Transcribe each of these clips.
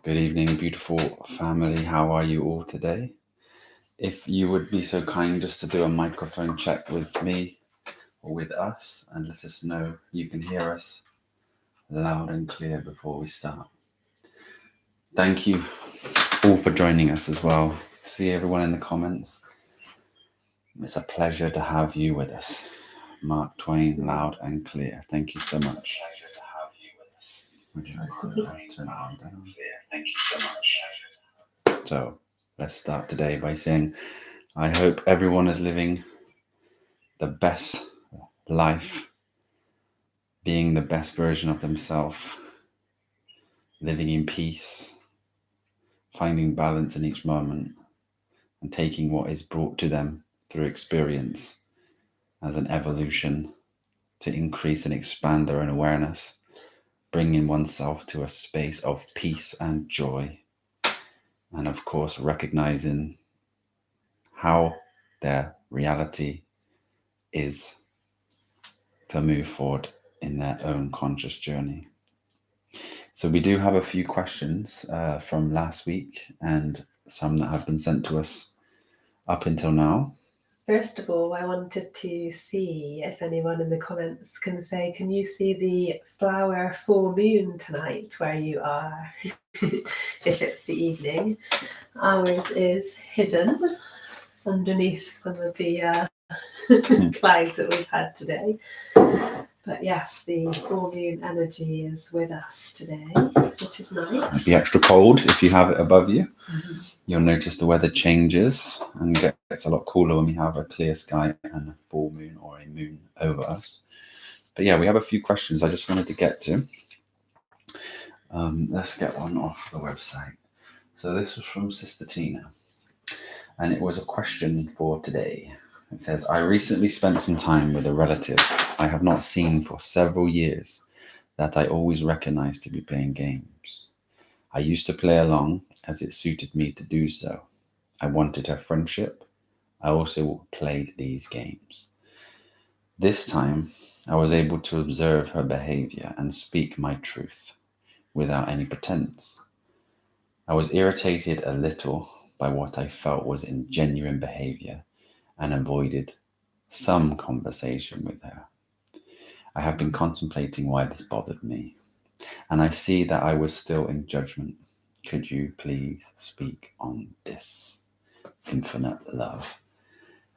Good evening, beautiful family. How are you all today? If you would be so kind just to do a microphone check with me or with us and let us know you can hear us loud and clear before we start. Thank you all for joining us as well. See everyone in the comments. It's a pleasure to have you with us. Mark Twain, loud and clear. Thank you so much. Would you like to turn it on down? Thank you so much. So let's start today by saying, I hope everyone is living the best life, being the best version of themselves, living in peace, finding balance in each moment, and taking what is brought to them through experience as an evolution to increase and expand their own awareness, bringing oneself to a space of peace and joy, and of course, recognizing how their reality is to move forward in their own conscious journey. So we do have a few questions from last week and some that have been sent to us up until now. First of all, I wanted to see if anyone in the comments can say, can you see the flower full moon tonight where you are? If it's the evening. Ours is hidden underneath some of the clouds that we've had today. But yes, the full moon energy is with us today, which is nice. It'll be extra cold if you have it above you. Mm-hmm. You'll notice the weather changes and gets a lot cooler when we have a clear sky and a full moon or a moon over us. But yeah, we have a few questions I just wanted to get to. Let's get one off the website. So this was from Sister Tina, and it was a question for today. It says, I recently spent some time with a relative I have not seen for several years that I always recognized to be playing games. I used to play along as it suited me to do so. I wanted her friendship. I also played these games. This time, I was able to observe her behavior and speak my truth without any pretense. I was irritated a little by what I felt was ingenuine behavior and avoided some conversation with her. I have been contemplating why this bothered me, and I see that I was still in judgment. Could you please speak on this? Infinite love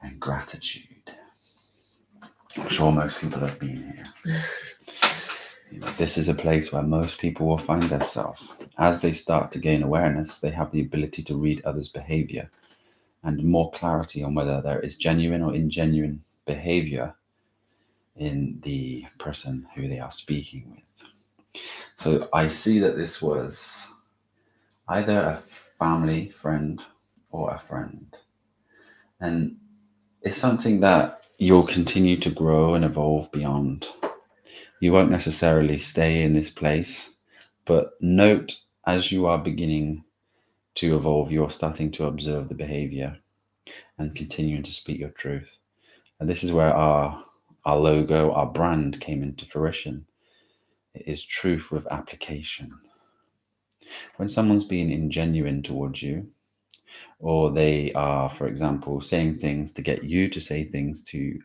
and gratitude. I'm sure most people have been here. This is a place where most people will find themselves. As they start to gain awareness, they have the ability to read others' behavior and more clarity on whether there is genuine or ingenuine behavior in the person who they are speaking with. So I see that this was either a family friend or a friend. And it's something that you'll continue to grow and evolve beyond. You won't necessarily stay in this place, but note as you are beginning to evolve, you're starting to observe the behavior and continuing to speak your truth. And this is where our logo, our brand came into fruition. It is truth with application. When someone's being ingenuine towards you, or they are, for example, saying things to get you to say things to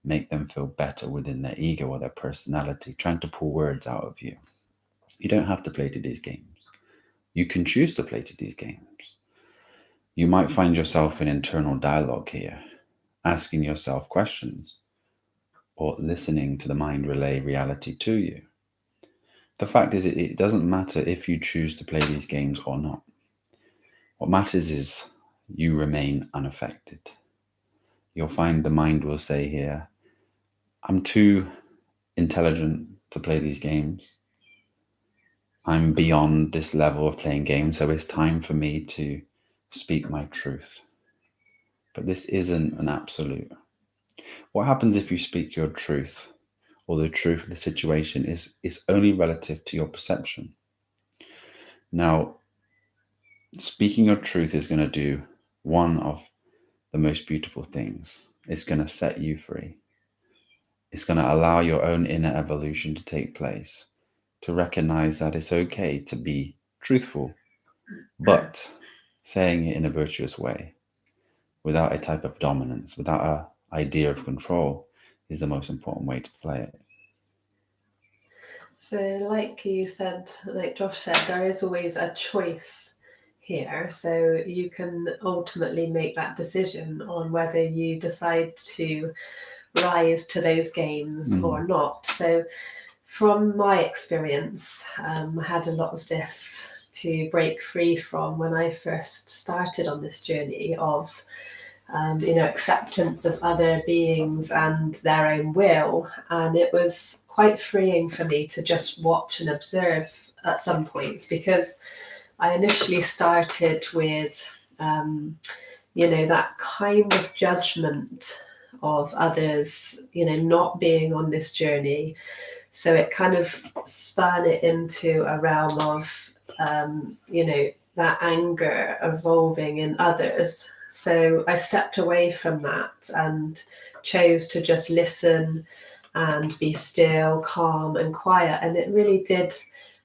make them feel better within their ego or their personality, trying to pull words out of you, you don't have to play to these games. You can choose to play to these games. You might find yourself in internal dialogue here, asking yourself questions or listening to the mind relay reality to you. The fact is, it doesn't matter if you choose to play these games or not. What matters is you remain unaffected. You'll find the mind will say here, I'm too intelligent to play these games. I'm beyond this level of playing games, so it's time for me to speak my truth. But this isn't an absolute. What happens if you speak your truth, or the truth of the situation is only relative to your perception? Now, speaking your truth is going to do one of the most beautiful things. It's going to set you free. It's going to allow your own inner evolution to take place, to recognize that it's okay to be truthful, but saying it in a virtuous way, without a type of dominance, without an idea of control, is the most important way to play it. So, like you said, like Josh said, there is always a choice here. So you can ultimately make that decision on whether you decide to rise to those games or not. So, from my experience, I had a lot of this to break free from when I first started on this journey of acceptance of other beings and their own will. And it was quite freeing for me to just watch and observe at some points, because I initially started with, that kind of judgment of others, not being on this journey. So it kind of span it into a realm of, that anger evolving in others. So I stepped away from that and chose to just listen and be still, calm and quiet. And it really did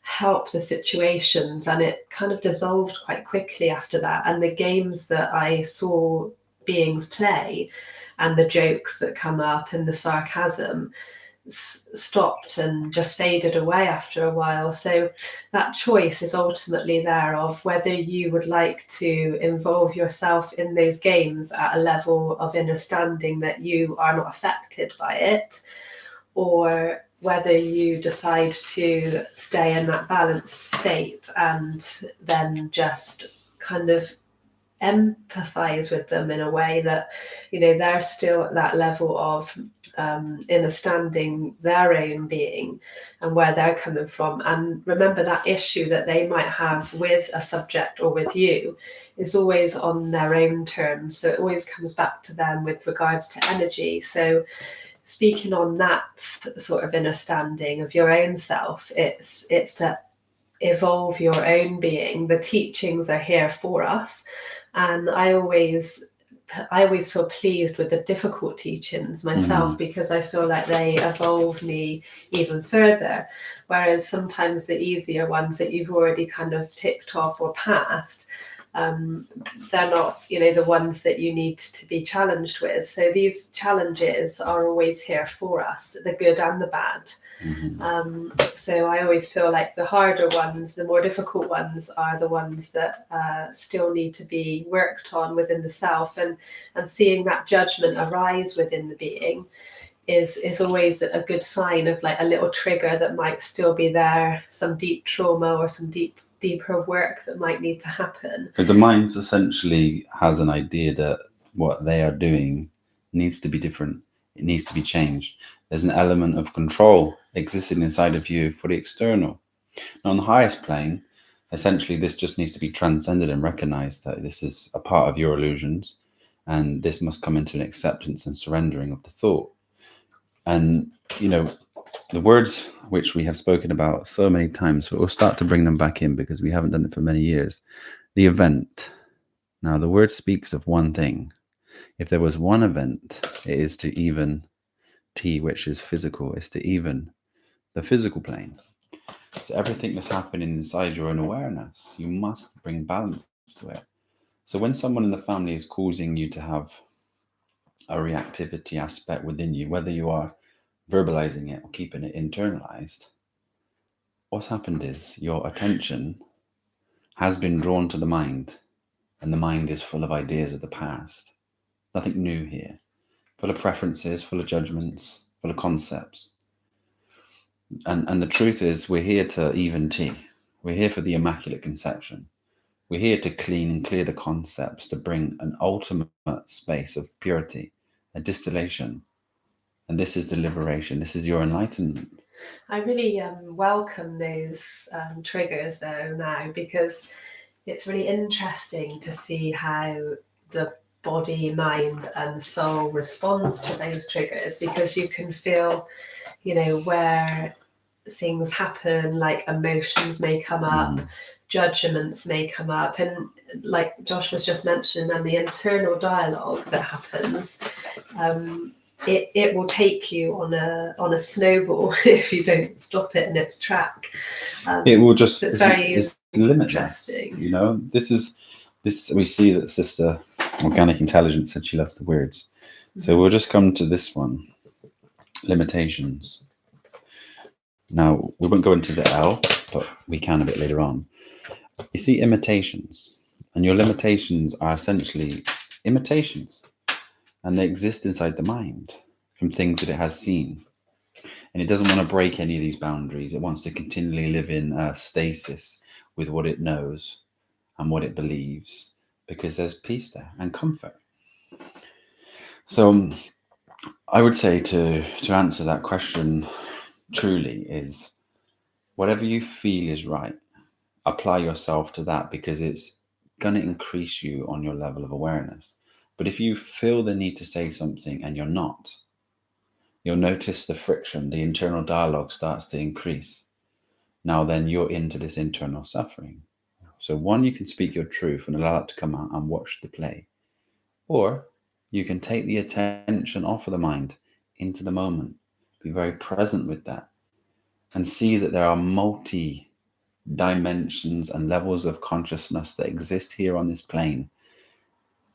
help the situations, and it kind of dissolved quite quickly after that. And the games that I saw beings play and the jokes that come up and the sarcasm stopped and just faded away after a while. So that choice is ultimately there of whether you would like to involve yourself in those games at a level of understanding that you are not affected by it, or whether you decide to stay in that balanced state and then just kind of empathize with them in a way that they're still at that level of understanding their own being and where they're coming from. And remember, that issue that they might have with a subject or with you is always on their own terms, so it always comes back to them with regards to energy. So speaking on that sort of understanding of your own self, it's to evolve your own being. The teachings are here for us, and I always feel pleased with the difficult teachings myself, because I feel like they evolve me even further, whereas sometimes the easier ones that you've already kind of ticked off or passed, they're not the ones that you need to be challenged with. So these challenges are always here for us, the good and the bad. So I always feel like the harder ones, the more difficult ones, are the ones that still need to be worked on within the self, and seeing that judgment arise within the being is always a good sign of like a little trigger that might still be there, some deep trauma or some deeper work that might need to happen. Because the mind essentially has an idea that what they are doing needs to be different. It needs to be changed. There's an element of control existing inside of you for the external. Now, on the highest plane, essentially, this just needs to be transcended and recognized that this is a part of your illusions, and this must come into an acceptance and surrendering of the thought. And, the words which we have spoken about so many times, we'll start to bring them back in because we haven't done it for many years. The event. Now, the word speaks of one thing. If there was one event, it is to even T, which is physical, is to even the physical plane. So everything that's happening inside your own awareness, you must bring balance to it. So when someone in the family is causing you to have a reactivity aspect within you, whether you are verbalizing it or keeping it internalized, what's happened is your attention has been drawn to the mind, and the mind is full of ideas of the past. Nothing new here. Full of preferences, full of judgments, full of concepts. And the truth is, we're here to even T. We're here for the Immaculate Conception. We're here to clean and clear the concepts, to bring an ultimate space of purity, a distillation. And this is the liberation. This is your enlightenment. I really welcome those triggers though now, because it's really interesting to see how the body, mind and soul responds to those triggers, because you can feel, where things happen, like emotions may come up, judgments may come up, and like Josh was just mentioning, and the internal dialogue that happens, it will take you on a snowball if you don't stop it in its track. It will just, so it's very it's limitless. interesting. You know, this we see that Sister Organic Intelligence said she loves the words. So we'll just come to this one, limitations. Now, we won't go into the L, but we can a bit later on. You see imitations, and your limitations are essentially imitations, and they exist inside the mind from things that it has seen. And it doesn't want to break any of these boundaries. It wants to continually live in stasis with what it knows and what it believes, because there's peace there and comfort. So I would say to answer that question truly is, whatever you feel is right, apply yourself to that, because it's going to increase you on your level of awareness. But if you feel the need to say something and you're not, you'll notice the friction, the internal dialogue starts to increase. Now then, you're into this internal suffering. So one, you can speak your truth and allow it to come out and watch the play. Or you can take the attention off of the mind into the moment, be very present with that, and see that there are multi dimensions and levels of consciousness that exist here on this plane.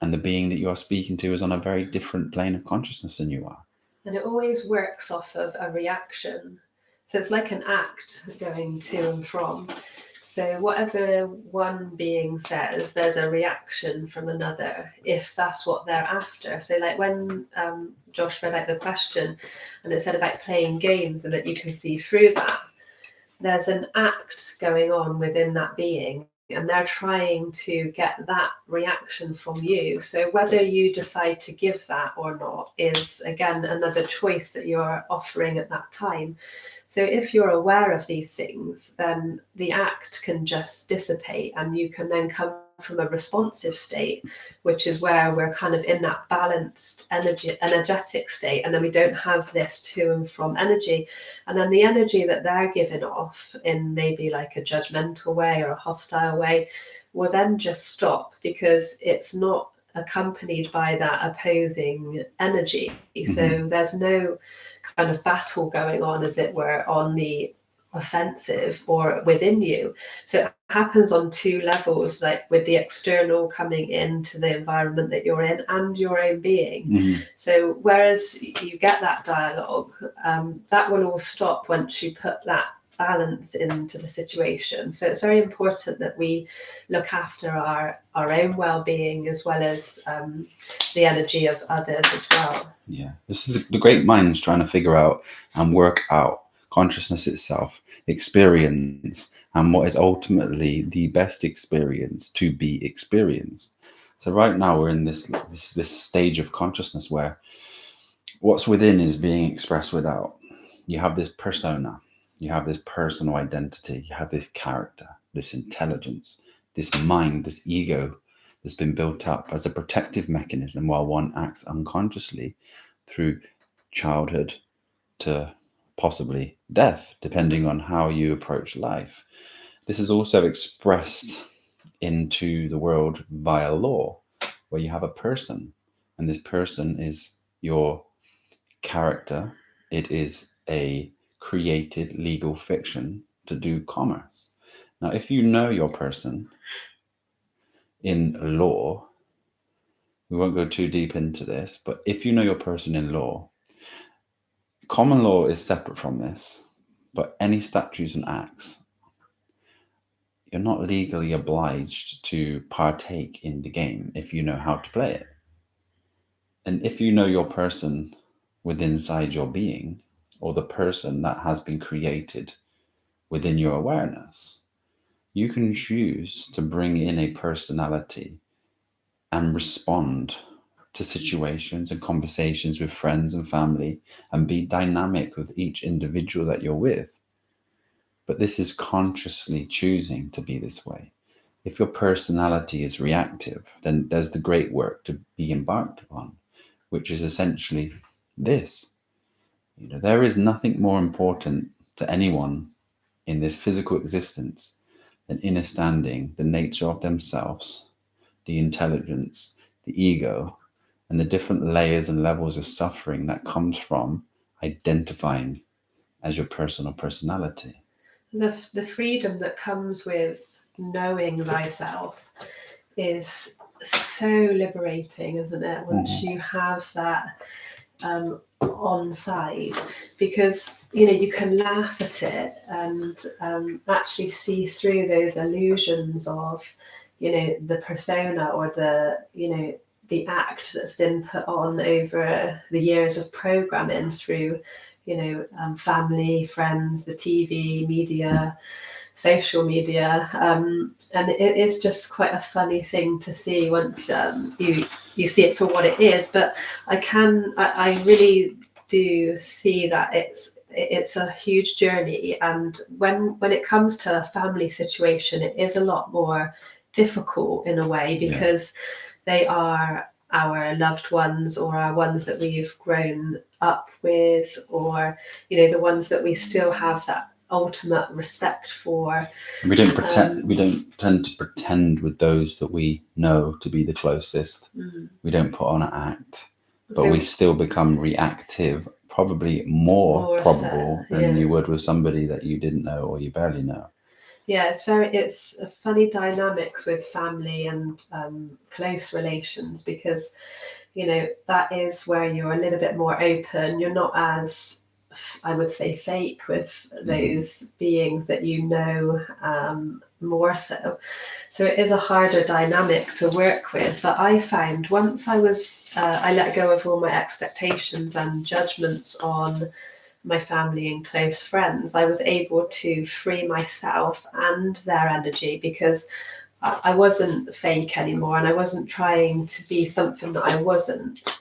And the being that you are speaking to is on a very different plane of consciousness than you are. And it always works off of a reaction. So it's like an act going to and from. So whatever one being says, there's a reaction from another, if that's what they're after. So like when Josh read out the question and it said about playing games and that you can see through that, there's an act going on within that being, and they're trying to get that reaction from you. So whether you decide to give that or not is, again, another choice that you're offering at that time. So if you're aware of these things, then the act can just dissipate, and you can then come from a responsive state, which is where we're kind of in that balanced energetic state, and then we don't have this to and from energy. And then the energy that they're giving off in maybe like a judgmental way or a hostile way will then just stop, because it's not accompanied by that opposing energy. So there's no kind of battle going on, as it were, on the offensive or within you. So it happens on two levels, like with the external coming into the environment that you're in and your own being. So whereas you get that dialogue, that will all stop once you put that balance into the situation. So it's very important that we look after our own well-being, as well as the energy of others as well. Yeah, this is the great minds trying to figure out and work out consciousness itself, experience, and what is ultimately the best experience to be experienced. So right now we're in this stage of consciousness where what's within is being expressed without. You have this persona, you have this personal identity, you have this character, this intelligence, this mind, this ego that's been built up as a protective mechanism while one acts unconsciously through childhood to possibly death, depending on how you approach life. This is also expressed into the world via law, where you have a person, and this person is your character. It is a created legal fiction to do commerce. Now, if you know your person in law, we won't go too deep into this, but if you know your person in law, common law is separate from this, but any statutes and acts, you're not legally obliged to partake in the game if you know how to play it. And if you know your person within inside your being, or the person that has been created within your awareness, you can choose to bring in a personality and respond to situations and conversations with friends and family and be dynamic with each individual that you're with. But this is consciously choosing to be this way. If your personality is reactive, then there's the great work to be embarked upon, which is essentially this. You know, there is nothing more important to anyone in this physical existence than understanding the nature of themselves, the intelligence, the ego, and the different layers and levels of suffering that comes from identifying as your personal personality. The freedom that comes with knowing thyself is so liberating, isn't it? Once you have that on side, because you can laugh at it and actually see through those illusions of the persona or the act that's been put on over the years of programming through family, friends, the TV, media, social media, and it is just quite a funny thing to see once you see it for what it is. But I really do see that it's a huge journey, and when it comes to a family situation, it is a lot more difficult in a way, because they are our loved ones, or our ones that we've grown up with, or the ones that we still have that ultimate respect for. And we don't pretend. We don't tend to pretend with those that we know to be the closest. We don't put on an act, but we still become reactive, probably more probable than you would with somebody that you didn't know or you barely know. Yeah, it's a funny dynamics with family and close relations, because that is where you're a little bit more open. You're not as, I would say, fake with those beings that more so. So it is a harder dynamic to work with. But I found once I let go of all my expectations and judgments on my family and close friends, I was able to free myself and their energy, because I wasn't fake anymore, and I wasn't trying to be something that I wasn't.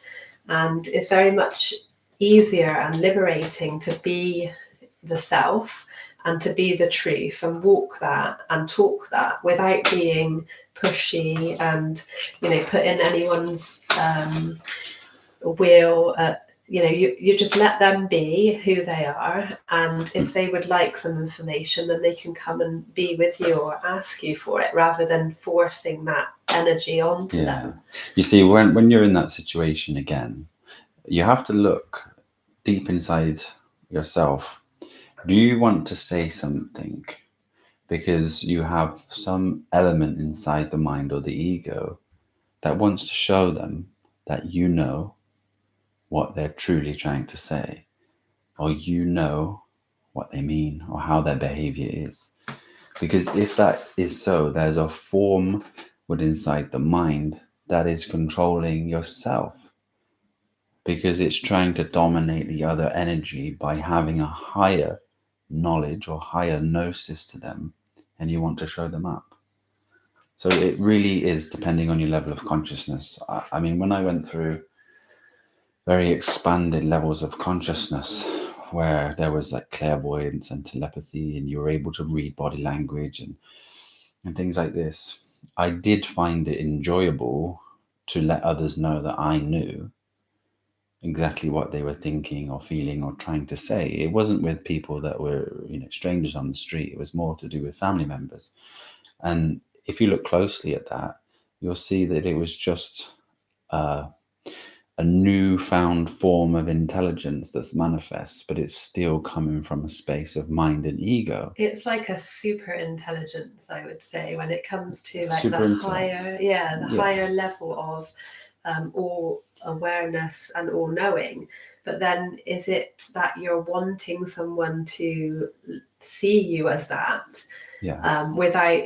And it's very much easier and liberating to be the self and to be the truth and walk that and talk that without being pushy and putting anyone's will. You just let them be who they are, and if they would like some information, then they can come and be with you or ask you for it, rather than forcing that energy onto them. You see, when you're in that situation again, you have to look deep inside yourself. Do you want to say something because you have some element inside the mind or the ego that wants to show them that you know what they're truly trying to say, or you know what they mean, or how their behavior is? Because if that is so, there's a form within inside the mind that is controlling yourself, because it's trying to dominate the other energy by having a higher knowledge or higher gnosis to them, and you want to show them up. So it really is depending on your level of consciousness. I mean, when I went through very expanded levels of consciousness, where there was like clairvoyance and telepathy, and you were able to read body language and things like this, I did find it enjoyable to let others know that I knew exactly what they were thinking or feeling or trying to say. It wasn't with people that were, strangers on the street. It was more to do with family members. And if you look closely at that, you'll see that it was just a newfound form of intelligence that's manifest, but it's still coming from a space of mind and ego. It's like a super intelligence, I would say, when it comes to like the higher level of all awareness and all knowing. But then is it that you're wanting someone to see you as that? Without,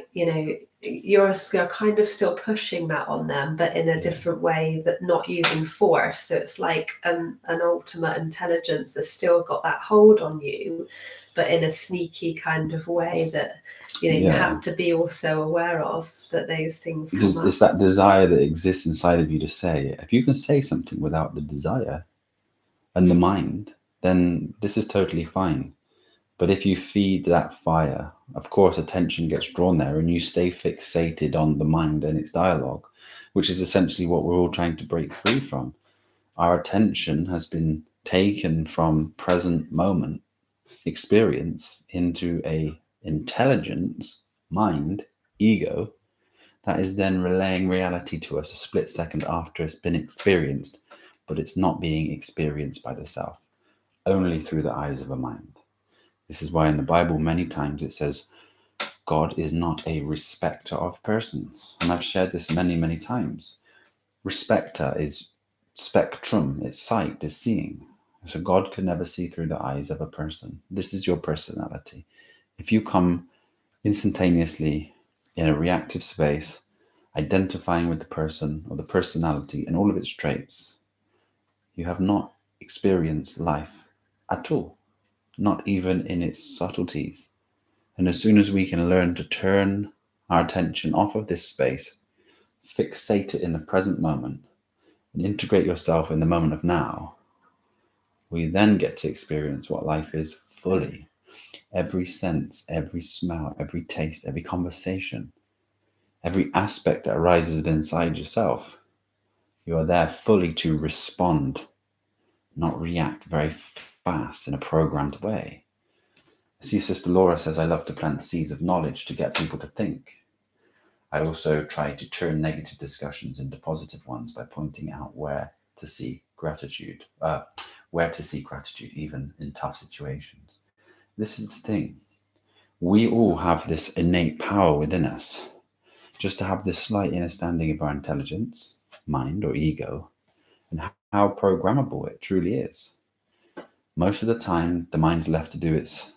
you're kind of still pushing that on them, but in a different way, that not using force. So it's like an ultimate intelligence that's still got that hold on you, but in a sneaky kind of way that you have to be also aware of, that those things come up. It's that desire that exists inside of you to say. If you can say something without the desire and the mind, then this is totally fine. But if you feed that fire, of course, attention gets drawn there, and you stay fixated on the mind and its dialogue, which is essentially what we're all trying to break free from. Our attention has been taken from present moment experience into a intelligence, mind, ego, that is then relaying reality to us a split second after it's been experienced, but it's not being experienced by the self, only through the eyes of a mind. This is why in the Bible many times it says God is not a respecter of persons. And I've shared this many, many times. Respecter is spectrum, it's sight, it's seeing. So God can never see through the eyes of a person. This is your personality. If you come instantaneously in a reactive space, identifying with the person or the personality and all of its traits, you have not experienced life at all, not even in its subtleties. And as soon as we can learn to turn our attention off of this space, fixate it in the present moment, and integrate yourself in the moment of now, we then get to experience what life is fully. Every sense, every smell, every taste, every conversation, every aspect that arises within inside yourself, you are there fully to respond, not react very fast in a programmed way. I see Sister Laura says, I love to plant seeds of knowledge to get people to think. I also try to turn negative discussions into positive ones by pointing out where to see gratitude, even in tough situations. This is the thing. We all have this innate power within us, just to have this slight understanding of our intelligence, mind or ego, and how programmable it truly is. Most of the time, the mind's left to do its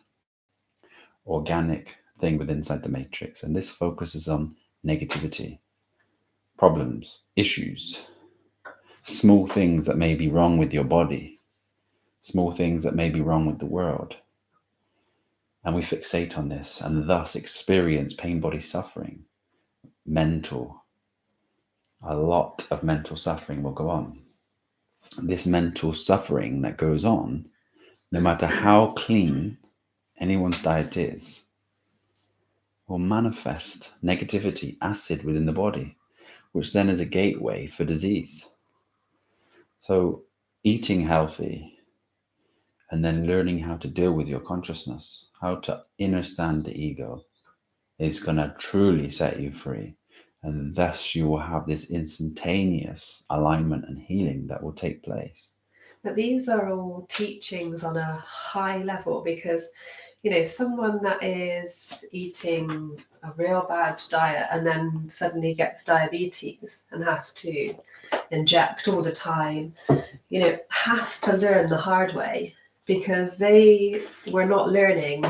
organic thing within inside the matrix, and this focuses on negativity, problems, issues, small things that may be wrong with your body, small things that may be wrong with the world. And we fixate on this and thus experience pain, body suffering, a lot of mental suffering will go on. This mental suffering that goes on, no matter how clean anyone's diet is, will manifest negativity, acid within the body, which then is a gateway for disease. So eating healthy and then learning how to deal with your consciousness, how to understand the ego, is going to truly set you free. And thus you will have this instantaneous alignment and healing that will take place. But these are all teachings on a high level because, someone that is eating a real bad diet and then suddenly gets diabetes and has to inject all the time, has to learn the hard way because they were not learning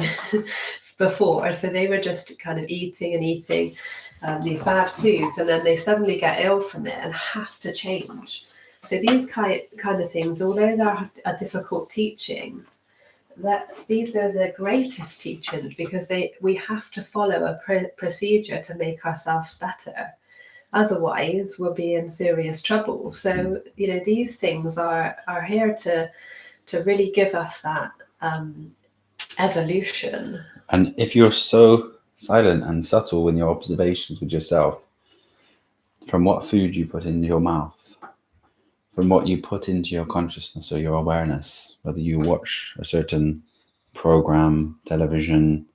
before. So they were just kind of eating these bad foods, and then they suddenly get ill from it and have to change. So these kind of things, although they're a difficult teaching, that these are the greatest teachings because we have to follow a procedure to make ourselves better. Otherwise, we'll be in serious trouble. So these things are here to really give us that evolution. And if you're so silent and subtle in your observations with yourself, from what food you put in your mouth, from what you put into your consciousness or your awareness, whether you watch a certain program, television,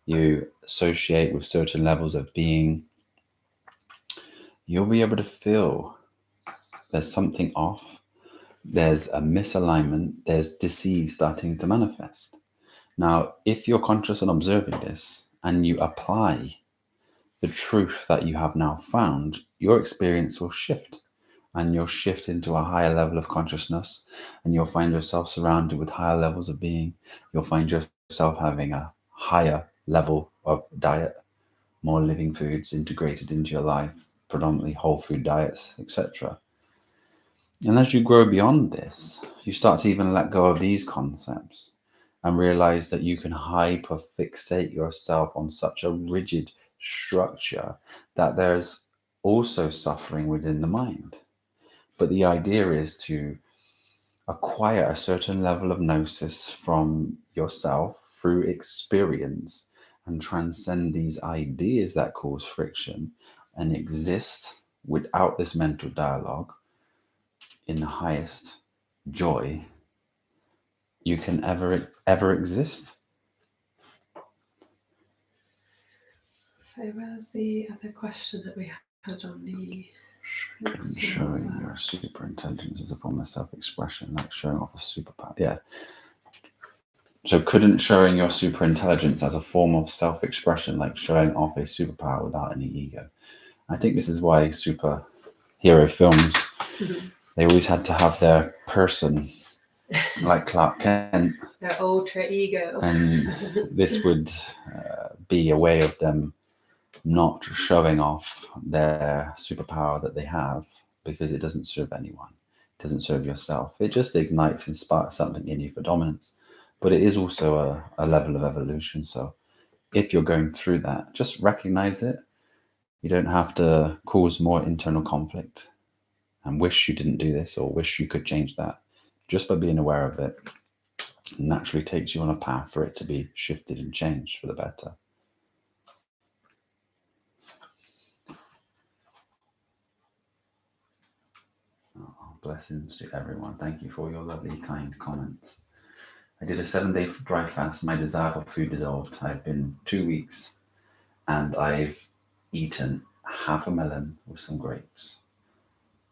you associate with certain levels of being, you'll be able to feel there's something off, there's a misalignment, there's disease starting to manifest. Now, if you're conscious and observing this and you apply the truth that you have now found, your experience will shift. And you'll shift into a higher level of consciousness, and you'll find yourself surrounded with higher levels of being. You'll find yourself having a higher level of diet, more living foods integrated into your life, predominantly whole food diets, etc. And as you grow beyond this, you start to even let go of these concepts and realize that you can hyperfixate yourself on such a rigid structure that there's also suffering within the mind. But the idea is to acquire a certain level of gnosis from yourself through experience and transcend these ideas that cause friction and exist without this mental dialogue in the highest joy you can ever exist. So where's the other question that we had on the showing your super intelligence as a form of self-expression, like showing off a superpower? Yeah. So couldn't showing your super intelligence as a form of self-expression, like showing off a superpower without any ego? I think this is why superhero films, they always had to have their person, like Clark Kent, their alter ego, and this would be a way of them not showing off their superpower that they have, because it doesn't serve anyone. It doesn't serve yourself. It just ignites and sparks something in you for dominance. But it is also a level of evolution. So if you're going through that, just recognize it. You don't have to cause more internal conflict and wish you didn't do this or wish you could change that. Just by being aware of it naturally takes you on a path for it to be shifted and changed for the better. Blessings to everyone. Thank you for your lovely, kind comments. I did a 7-day dry fast. My desire for food dissolved. I've been 2 weeks and I've eaten half a melon with some grapes.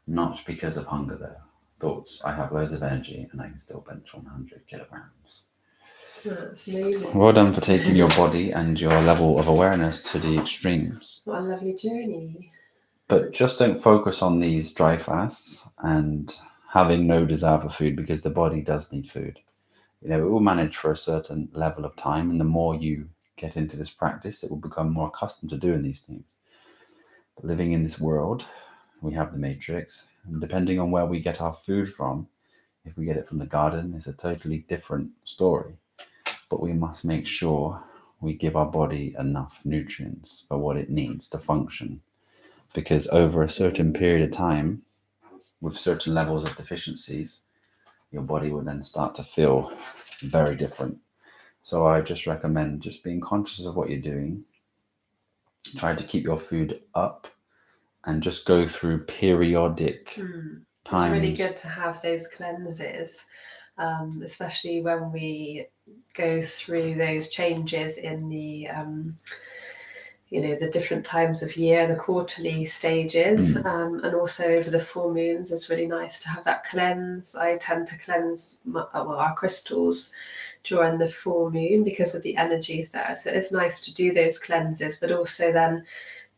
Not because of hunger though. Thoughts, I have loads of energy and I can still bench 100 kilograms. That's amazing. Well done for taking your body and your level of awareness to the extremes. What a lovely journey. But just don't focus on these dry fasts and having no desire for food, because the body does need food. You know, it will manage for a certain level of time, and the more you get into this practice, it will become more accustomed to doing these things. But living in this world, we have the matrix, and depending on where we get our food from, if we get it from the garden, it's a totally different story. But we must make sure we give our body enough nutrients for what it needs to function. Because over a certain period of time, with certain levels of deficiencies, your body will then start to feel very different. So I just recommend just being conscious of what you're doing. Try to keep your food up and just go through periodic times. It's really good to have those cleanses, especially when we go through those changes in the the different times of year, the quarterly stages, and also over the full moons. It's really nice to have that cleanse. I tend to cleanse our crystals during the full moon because of the energies there. So it's nice to do those cleanses, but also then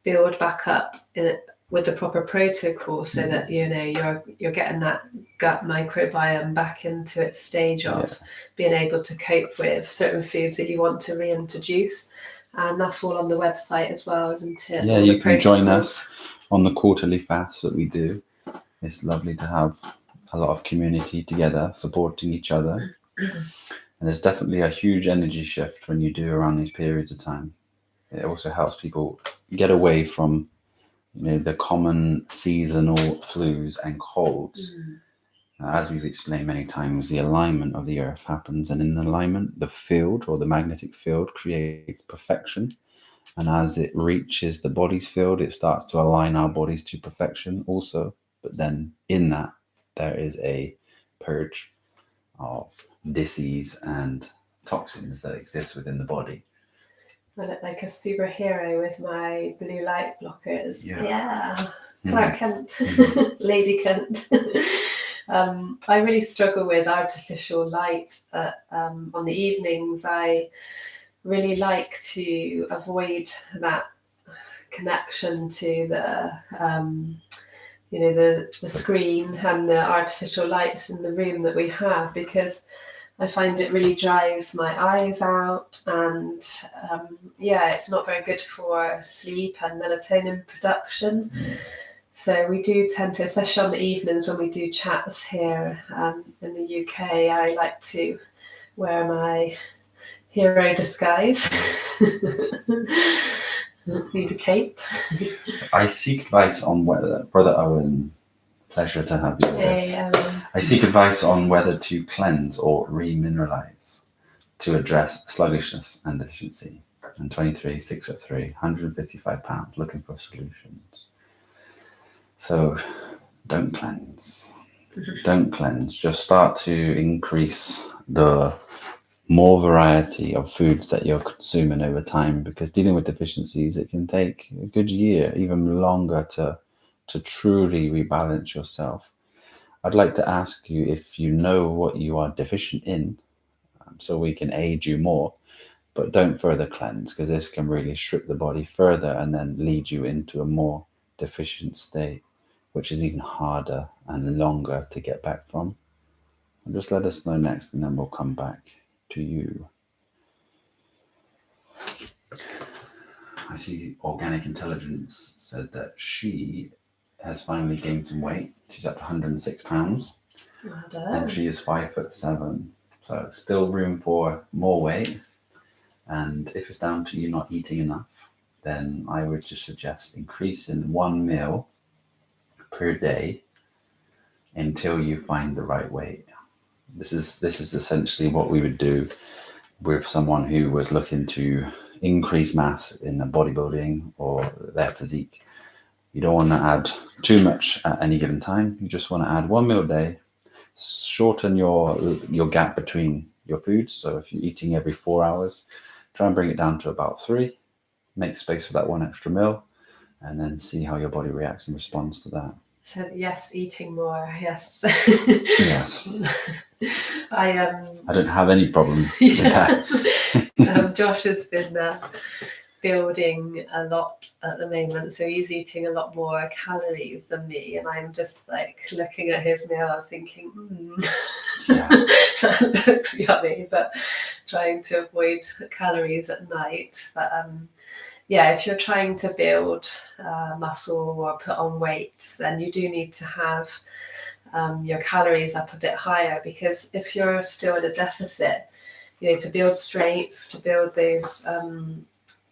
build back up with the proper protocol, so that you're getting that gut microbiome back into its stage of being able to cope with certain foods that you want to reintroduce. And that's all on the website as well, isn't it? Yeah, you can join us on the quarterly fast that we do. It's lovely to have a lot of community together, supporting each other. And there's definitely a huge energy shift when you do around these periods of time. It also helps people get away from the common seasonal flus and colds. As we've explained many times, the alignment of the earth happens, and in alignment, the field or the magnetic field creates perfection. And as it reaches the body's field, it starts to align our bodies to perfection also. But then in that, there is a purge of disease and toxins that exist within the body. I look like a superhero with my blue light blockers. Yeah. Clark Kent, Lady Kent. I really struggle with artificial light. On the evenings, I really like to avoid that connection to the screen and the artificial lights in the room that we have, because I find it really dries my eyes out, and it's not very good for sleep and melatonin production. So we do tend to, especially on the evenings when we do chats here in the UK, I like to wear my hero disguise. Need a cape. I seek advice on whether, Brother Owen, pleasure to have you with us. I seek advice on whether to cleanse or remineralize to address sluggishness and deficiency. I'm 23, 6'3", 155 pounds, looking for solutions. So don't cleanse. Don't cleanse. Just start to increase the more variety of foods that you're consuming over time, because dealing with deficiencies, it can take a good year, even longer, to truly rebalance yourself. I'd like to ask you if you know what you are deficient in, so we can aid you more, but don't further cleanse, because this can really strip the body further and then lead you into a more deficient state, which is even harder and longer to get back from. And just let us know next, and then we'll come back to you. I see Organic Intelligence said that she has finally gained some weight. She's up to 106 pounds. Well And done. she is 5'7". So still room for more weight. And if it's down to you not eating enough, then I would just suggest increasing one meal per day until you find the right weight. This is essentially what we would do with someone who was looking to increase mass in the bodybuilding or their physique. You don't want to add too much at any given time. You just want to add one meal a day, shorten your gap between your foods. So if you're eating every 4 hours, try and bring it down to about 3. Make space for that one extra meal, and then see how your body reacts and responds to that. So yes, eating more. Yes. Yes. I don't have any problem with that. Josh has been building a lot at the moment, so he's eating a lot more calories than me, and I'm just like looking at his meals thinking, Yeah. that looks yummy, but trying to avoid calories at night. But yeah, if you're trying to build muscle or put on weight, then you do need to have your calories up a bit higher, because if you're still at a deficit, to build strength, to build those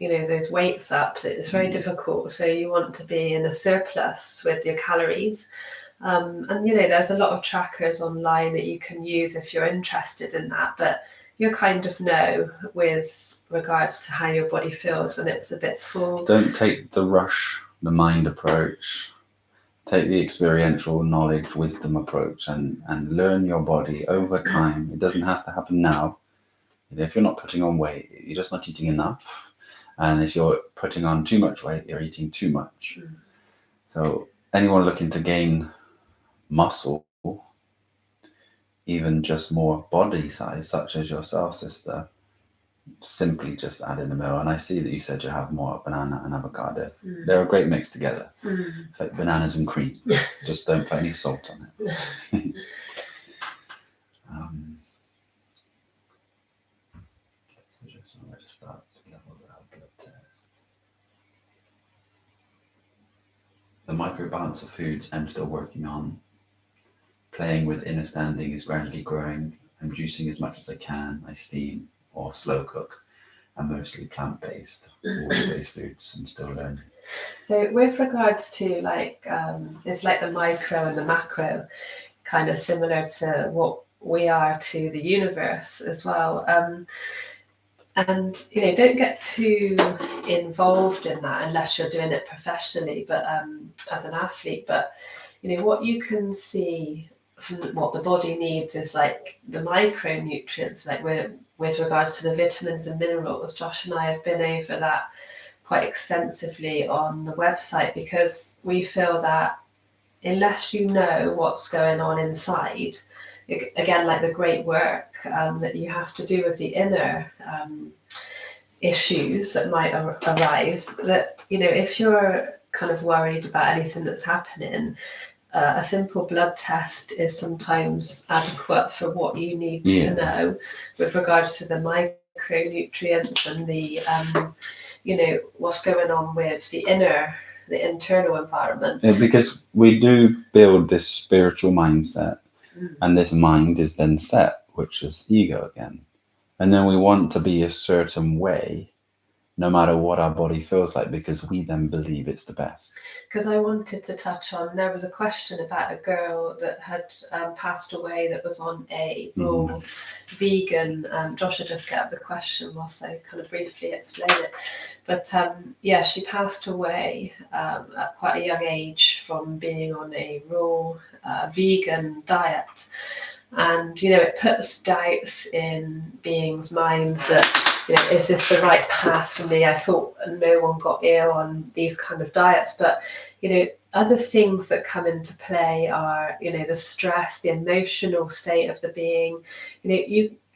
those weights up, it's very difficult. So you want to be in a surplus with your calories. And there's a lot of trackers online that you can use if you're interested in that, but you kind of know with regards to how your body feels when it's a bit full. Don't take the rush, the mind approach. Take the experiential knowledge, wisdom approach, and learn your body over time. It doesn't have to happen now. If you're not putting on weight, you're just not eating enough. And if you're putting on too much weight, you're eating too much. So anyone looking to gain muscle, even just more body size, such as yourself, sister, simply just add in a meal. And I see that you said you have more banana and avocado. They're a great mix together. It's like bananas and cream. Just don't put any salt on it. Suggestion where to start level out blood test. The microbalance of foods I'm still working on. Playing with inner standing is gradually growing. I'm juicing as much as I can. I steam or slow cook. I'm mostly plant-based, water-based foods. I'm still learning. So with regards to it's like the micro and the macro, kind of similar to what we are to the universe as well. And don't get too involved in that unless you're doing it professionally, but as an athlete. But what you can see from what the body needs is like the micronutrients, like with regards to the vitamins and minerals. Josh and I have been over that quite extensively on the website, because we feel that unless you know what's going on inside, again, like the great work that you have to do with the inner issues that might arise, that if you're kind of worried about anything that's happening, a simple blood test is sometimes adequate for what you need to know with regards to the micronutrients and the what's going on with the internal environment. Because we do build this spiritual mindset, and this mind is then set, which is ego again. And then we want to be a certain way, no matter what our body feels like, because we then believe it's the best. Because I wanted to touch on, there was a question about a girl that had passed away that was on a raw vegan. Josh will just get up the question whilst I kind of briefly explain it. But she passed away at quite a young age from being on a raw vegan diet. And, it puts doubts in beings' minds that, is this the right path for me? I thought no one got ill on these kind of diets. But, other things that come into play are, the stress, the emotional state of the being.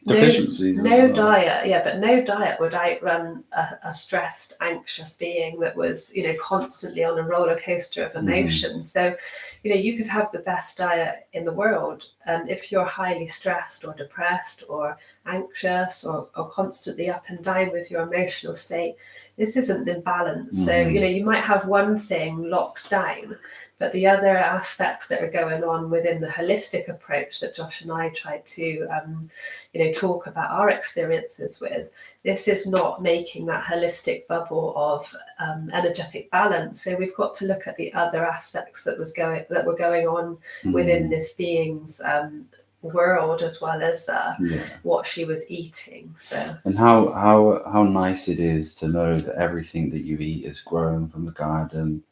Deficiencies. No diet, but no diet would outrun a stressed, anxious being that was, constantly on a roller coaster of emotions. So, you could have the best diet in the world, and if you're highly stressed or depressed or anxious or constantly up and down with your emotional state, this isn't in balance. So, you might have one thing locked down, but the other aspects that are going on within the holistic approach that Josh and I tried to, talk about our experiences with, this is not making that holistic bubble of energetic balance. So we've got to look at the other aspects that were going on within this being's world, as well as what she was eating. So, and how nice it is to know that everything that you eat is grown from the garden.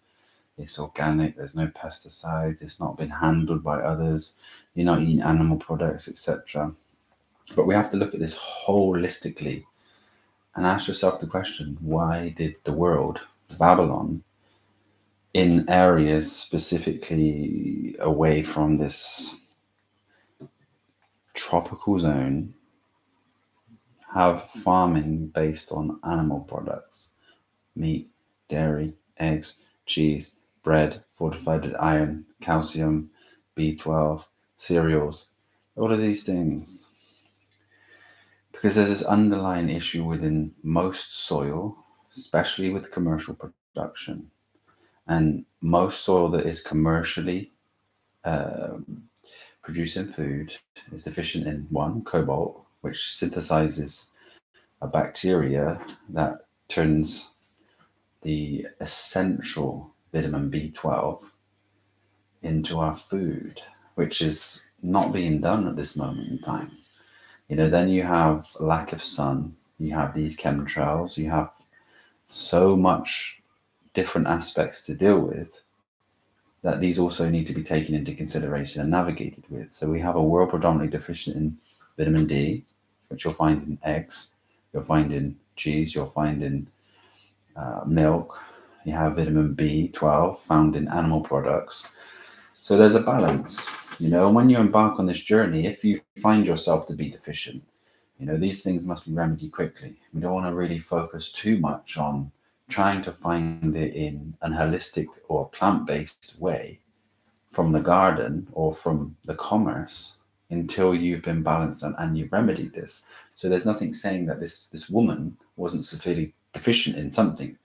It's organic, there's no pesticides, it's not been handled by others, you're not eating animal products, etc. But we have to look at this holistically and ask yourself the question, why did the world, Babylon, in areas specifically away from this tropical zone, have farming based on animal products? Meat, dairy, eggs, cheese, bread, fortified iron, calcium, B12, cereals, all of these things. Because there's this underlying issue within most soil, especially with commercial production. And most soil that is commercially producing food is deficient in one, cobalt, which synthesizes a bacteria that turns the essential vitamin B12 into our food, which is not being done at this moment in time. Then you have lack of sun, you have these chemtrails, you have so much different aspects to deal with that these also need to be taken into consideration and navigated with. So we have a world predominantly deficient in vitamin D, which you'll find in eggs, you'll find in cheese, you'll find in milk. You have vitamin B12 found in animal products. So there's a balance, and when you embark on this journey, if you find yourself to be deficient, these things must be remedied quickly. We don't want to really focus too much on trying to find it in an holistic or plant-based way from the garden or from the commerce until you've been balanced and you've remedied this. So there's nothing saying that this woman wasn't severely deficient in something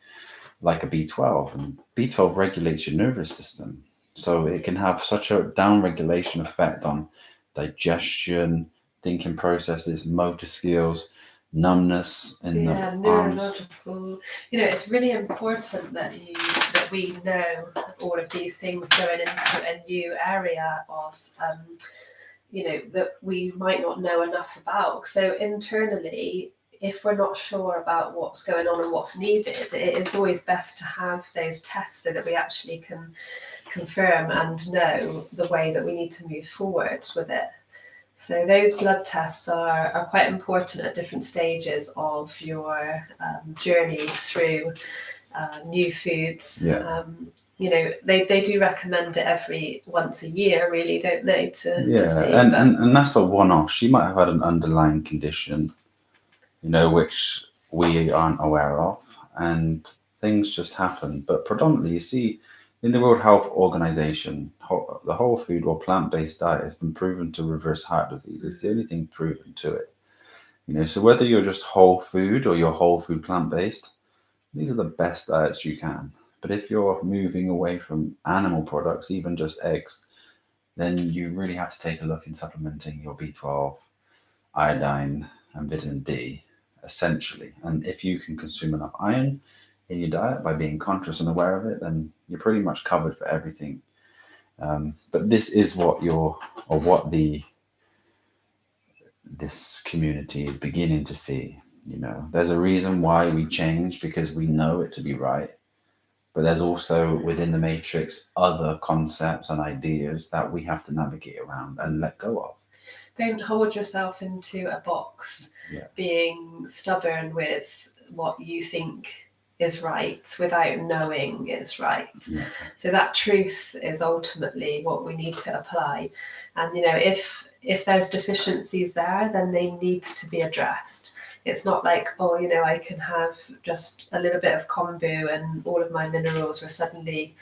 like a B12, and B12 regulates your nervous system. So it can have such a down-regulation effect on digestion, thinking processes, motor skills, numbness in the arms. Neurological. It's really important that we know all of these things going into a new area of, that we might not know enough about. So internally, if we're not sure about what's going on and what's needed, it is always best to have those tests so that we actually can confirm and know the way that we need to move forward with it. So those blood tests are quite important at different stages of your journey through new foods. Yeah. They do recommend it once a year, really, don't they? To see, and that's a one-off. She might have had an underlying condition, which we aren't aware of, and things just happen. But predominantly, you see, in the World Health Organization, the whole food or plant-based diet has been proven to reverse heart disease. It's the only thing proven to it. So whether you're just whole food or you're whole food plant-based, these are the best diets you can. But if you're moving away from animal products, even just eggs, then you really have to take a look in supplementing your B12, iodine, and vitamin D, essentially. And if you can consume enough iron in your diet by being conscious and aware of it, then you're pretty much covered for everything. But this is what this community is beginning to see. There's a reason why we change, because we know it to be right. But there's also within the matrix other concepts and ideas that we have to navigate around and let go of. don't hold yourself into a box, being stubborn with what you think is right without knowing it's right. So that truth is ultimately what we need to apply. And if there's deficiencies there, then they need to be addressed. It's not like, I can have just a little bit of kombu and all of my minerals will suddenly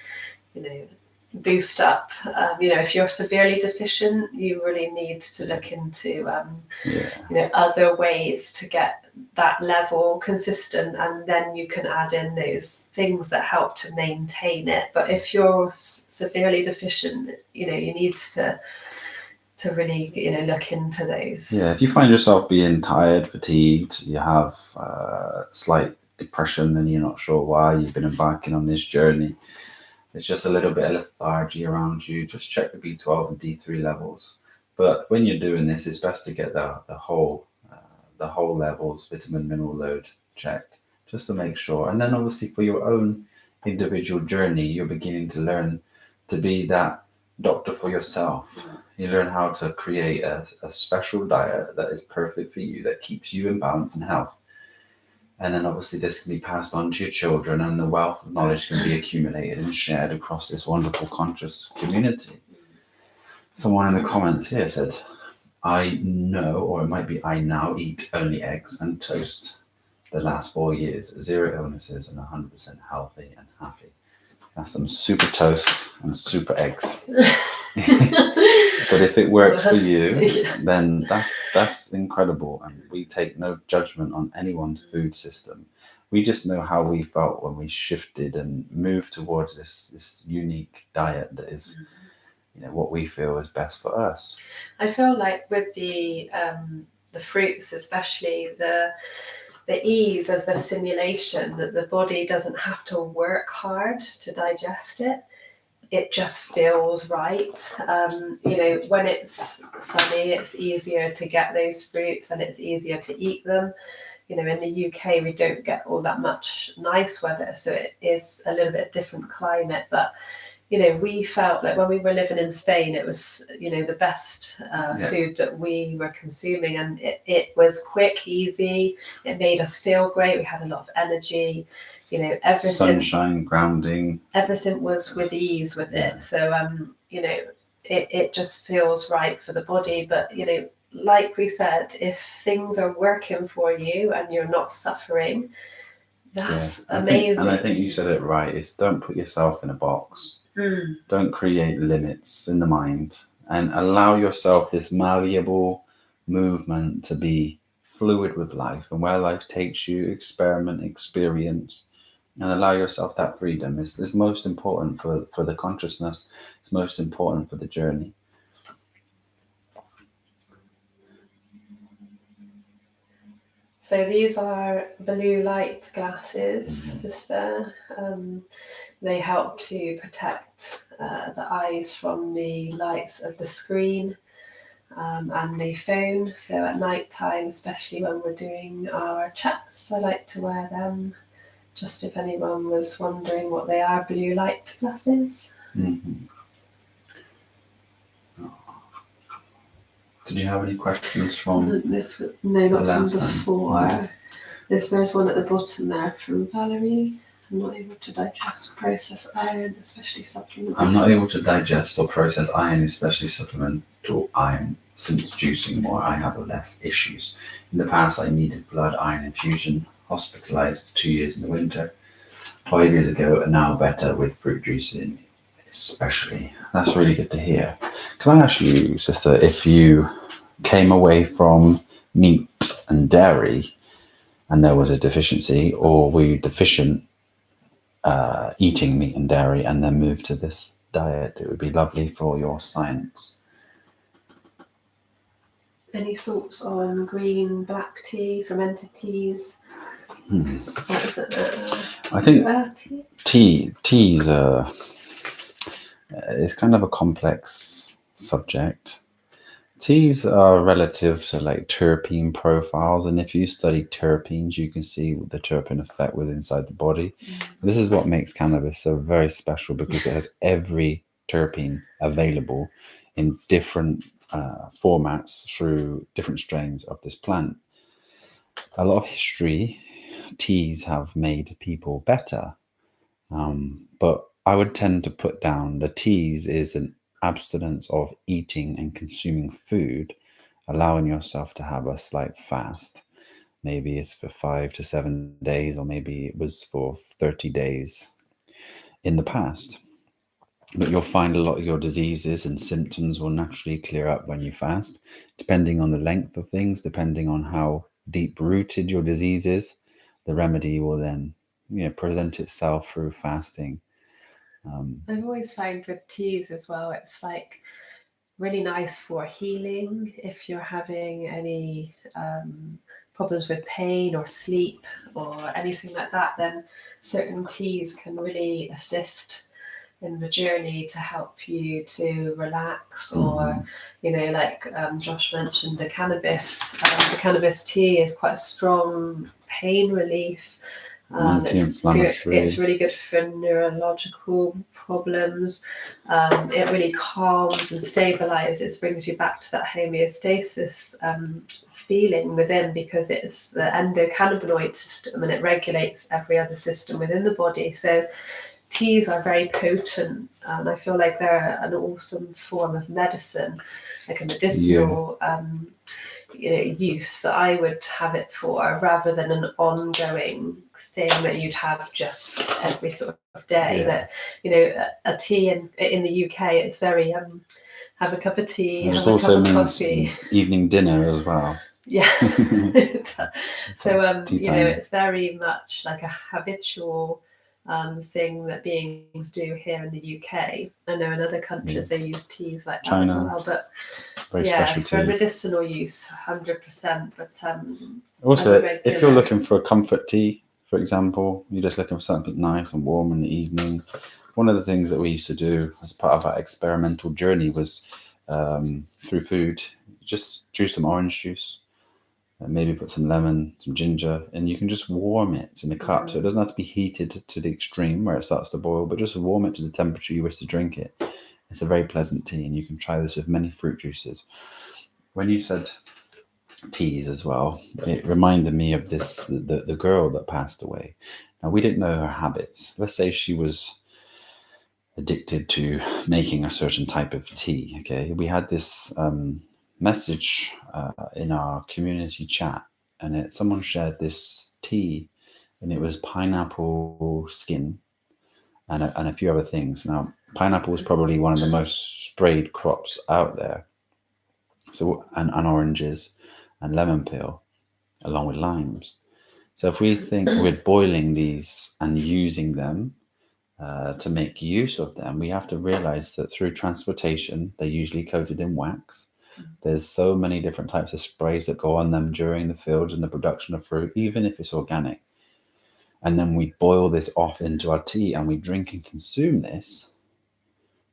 boost up. If you're severely deficient, you really need to look into other ways to get that level consistent, and then you can add in those things that help to maintain it. But if you're severely deficient, you need to really look into those. If you find yourself being tired, fatigued, you have slight depression and you're not sure why, you've been embarking on this journey, it's just a little bit of lethargy around you, just check the B12 and D3 levels. But when you're doing this, it's best to get the whole levels, vitamin mineral load checked, just to make sure. And then obviously for your own individual journey, you're beginning to learn to be that doctor for yourself. You learn how to create a special diet that is perfect for you, that keeps you in balance and health. And then obviously this can be passed on to your children, and the wealth of knowledge can be accumulated and shared across this wonderful conscious community. Someone in the comments here said, I know, or it might be I now eat only eggs and toast the last 4 years, 0 illnesses and 100% healthy and happy. That's some super toast and super eggs. But if it works for you, then that's incredible. And we take no judgment on anyone's food system. We just know how we felt when we shifted and moved towards this unique diet that is, what we feel is best for us. I feel like with the fruits, especially the ease of assimilation, that the body doesn't have to work hard to digest it. It just feels right. When it's sunny, it's easier to get those fruits and it's easier to eat them. In the UK, we don't get all that much nice weather, so it is a little bit different climate. But we felt like when we were living in Spain, it was the best food that we were consuming, and it was quick, easy. It made us feel great. We had a lot of energy. Everything, sunshine, grounding, everything was with ease with it. So it just feels right for the body. But like we said, if things are working for you and you're not suffering, that's amazing. And I think you said it right. It's don't put yourself in a box. Don't create limits in the mind, and allow yourself this malleable movement to be fluid with life, and where life takes you, experiment, experience, and allow yourself that freedom. It's most important for the consciousness. It's most important for the journey. So these are blue light glasses, sister. They help to protect the eyes from the lights of the screen and the phone. So at night time, especially when we're doing our chats, I like to wear them. Just if anyone was wondering what they are, blue light glasses. Mm-hmm. Did you have any questions from this? No, not from before. There's one at the bottom there from Valerie. I'm not able to digest, process iron, especially supplemental. I'm not able to digest or process iron, especially supplemental iron. Since juicing more, I have less issues. In the past, I needed blood iron infusion, hospitalized 2 years in the winter. 5 years ago, and now better with fruit juicing, especially. That's really good to hear. Can I ask you, sister, if you came away from meat and dairy and there was a deficiency, or were you deficient eating meat and dairy and then moved to this diet? It would be lovely for your science. Any thoughts on green, black tea, fermented teas? What is it? I think teas is kind of a complex subject. Teas are relative to like terpene profiles, and if you study terpenes, you can see the terpene effect within inside the body. This is what makes cannabis so very special, because it has every terpene available in different formats through different strains of this plant. A lot of history, teas have made people better, but I would tend to put down the teas is an abstinence of eating and consuming food, allowing yourself to have a slight fast. Maybe it's for 5 to 7 days, or maybe it was for 30 days in the past. But you'll find a lot of your diseases and symptoms will naturally clear up when you fast, depending on the length of things, depending on how deep rooted your disease is. The remedy will then, present itself through fasting. I've always found with teas as well, it's like really nice for healing. If you're having any problems with pain or sleep or anything like that, then certain teas can really assist in the journey to help you to relax. Or like Josh mentioned, the cannabis tea is quite a strong pain relief. Anti-inflammatory. It's really good for neurological problems. It really calms and stabilizes, brings you back to that homeostasis feeling within, because it's the endocannabinoid system and it regulates every other system within the body. So teas are very potent, and I feel like they're an awesome form of medicine, like a medicinal use that I would have it for, rather than an ongoing thing that you'd have just every sort of day. That a tea in the UK, it's very have a cup of tea, have a cup of coffee, evening dinner as well. Yeah. So it's very much like a habitual thing that beings do here in the UK. I know in other countries they use teas like that as well, but special for teas. medicinal use, 100%. But also, if you're looking for a comfort tea, for example, you're just looking for something nice and warm in the evening. One of the things that we used to do as part of our experimental journey was through food, just juice some orange juice, and maybe put some lemon, some ginger, and you can just warm it in a cup. So it doesn't have to be heated to the extreme where it starts to boil, but just warm it to the temperature you wish to drink it. It's a very pleasant tea, and you can try this with many fruit juices. When you said teas as well, it reminded me of the girl that passed away. Now, we didn't know her habits. Let's say she was addicted to making a certain type of tea. Okay, we had this message in our community chat, and someone shared this tea, and it was pineapple skin and a few other things. Now, pineapple is probably one of the most sprayed crops out there. So, and oranges and lemon peel, along with limes. So if we think we're boiling these and using them to make use of them, we have to realize that through transportation, they're usually coated in wax. There's so many different types of sprays that go on them during the field and the production of fruit, even if it's organic. And then we boil this off into our tea and we drink and consume this.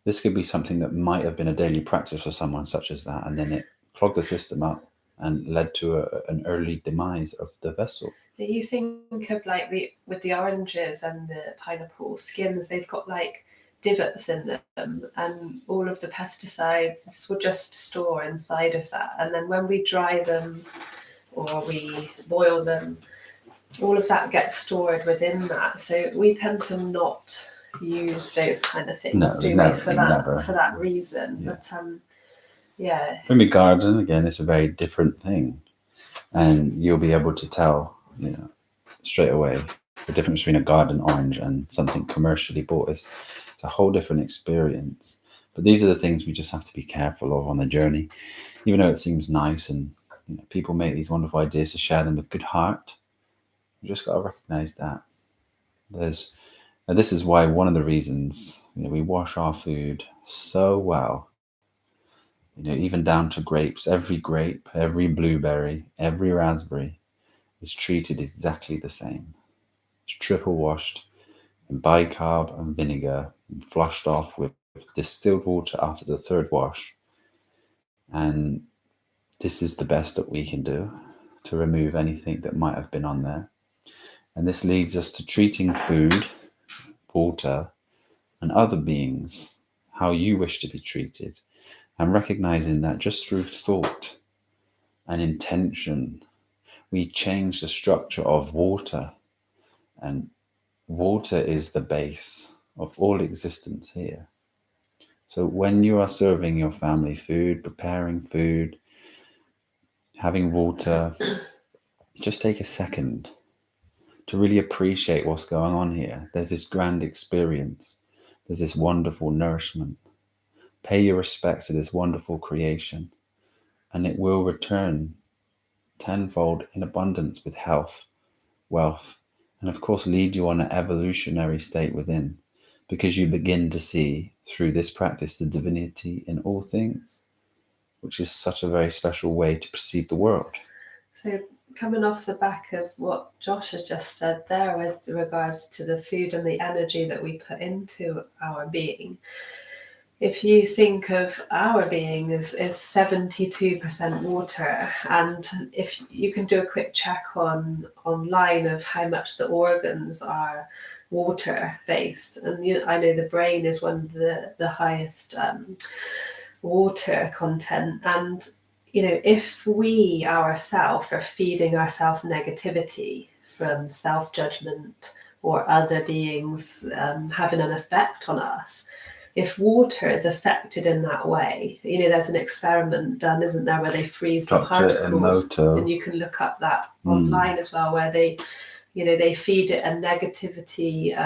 This could be something that might have been a daily practice for someone such as that, and then it clogged the system up and led to an early demise of the vessel. You think of like with the oranges and the pineapple skins, they've got like divots in them, and all of the pesticides will just store inside of that. And then when we dry them or we boil them, all of that gets stored within that. So we tend to not use those kind of things, for that reason. Yeah. But from your garden, again, it's a very different thing, and you'll be able to tell straight away the difference between a garden orange and something commercially bought. It's a whole different experience. But these are the things we just have to be careful of on the journey, even though it seems nice and people make these wonderful ideas to share them with good heart. You just got to recognize that this is why one of the reasons we wash our food so well, even down to grapes. Every grape, every blueberry, every raspberry is treated exactly the same. It's triple washed in bicarb and vinegar and flushed off with distilled water after the third wash. And this is the best that we can do to remove anything that might have been on there. And this leads us to treating food, water, and other beings how you wish to be treated. and recognizing that just through thought and intention, we change the structure of water. And water is the base of all existence here. So when you are serving your family food, preparing food, having water, just take a second to really appreciate what's going on here. There's this grand experience. There's this wonderful nourishment. Pay your respects to this wonderful creation, and it will return tenfold in abundance with health, wealth, and of course lead you on an evolutionary state within, because you begin to see through this practice the divinity in all things, which is such a very special way to perceive the world. So coming off the back of what Josh has just said there with regards to the food and the energy that we put into our being, if you think of our being as 72% water, and if you can do a quick check online of how much the organs are water based, and I know the brain is one of the highest water content, and if we ourselves are feeding ourselves negativity from self-judgment or other beings having an effect on us, if water is affected in that way, there's an experiment done, isn't there, where they freeze the particles, and you can look up that online as well, where they feed it a negativity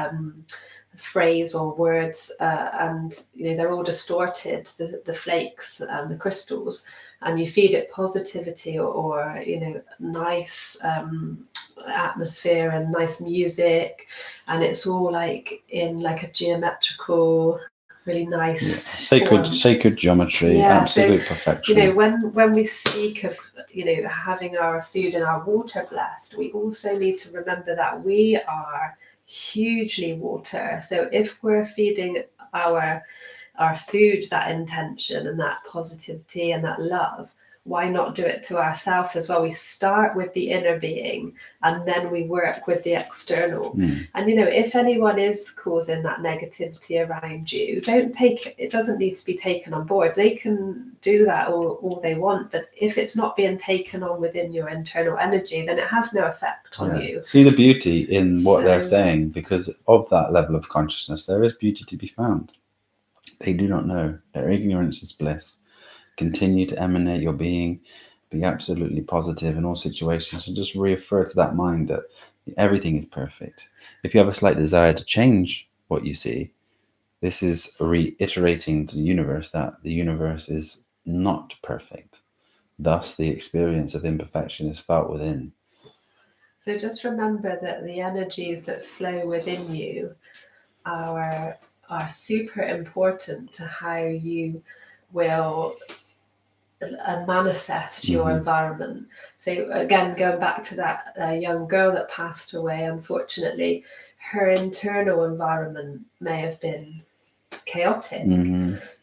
phrase or words, and they're all distorted, the flakes and the crystals, and you feed it positivity or nice atmosphere and nice music, and it's all like in like a geometrical, really nice sacred geometry, absolute perfection. When we speak of having our food and our water blessed, we also need to remember that we are hugely water. So if we're feeding our food that intention and that positivity and that love, why not do it to ourselves as well? We start with the inner being and then we work with the external. And if anyone is causing that negativity around you, it doesn't need to be taken on board. They can do that all they want, but if it's not being taken on within your internal energy, then it has no effect on you. See the beauty in what they're saying, because of that level of consciousness, there is beauty to be found. They do not know. Their ignorance is bliss. Continue to emanate your being, be absolutely positive in all situations, and just refer to that mind that everything is perfect. If you have a slight desire to change what you see, this is reiterating to the universe that the universe is not perfect. Thus, the experience of imperfection is felt within. So just remember that the energies that flow within you are super important to how you will manifest your environment. So again, going back to that young girl that passed away, unfortunately, her internal environment may have been chaotic.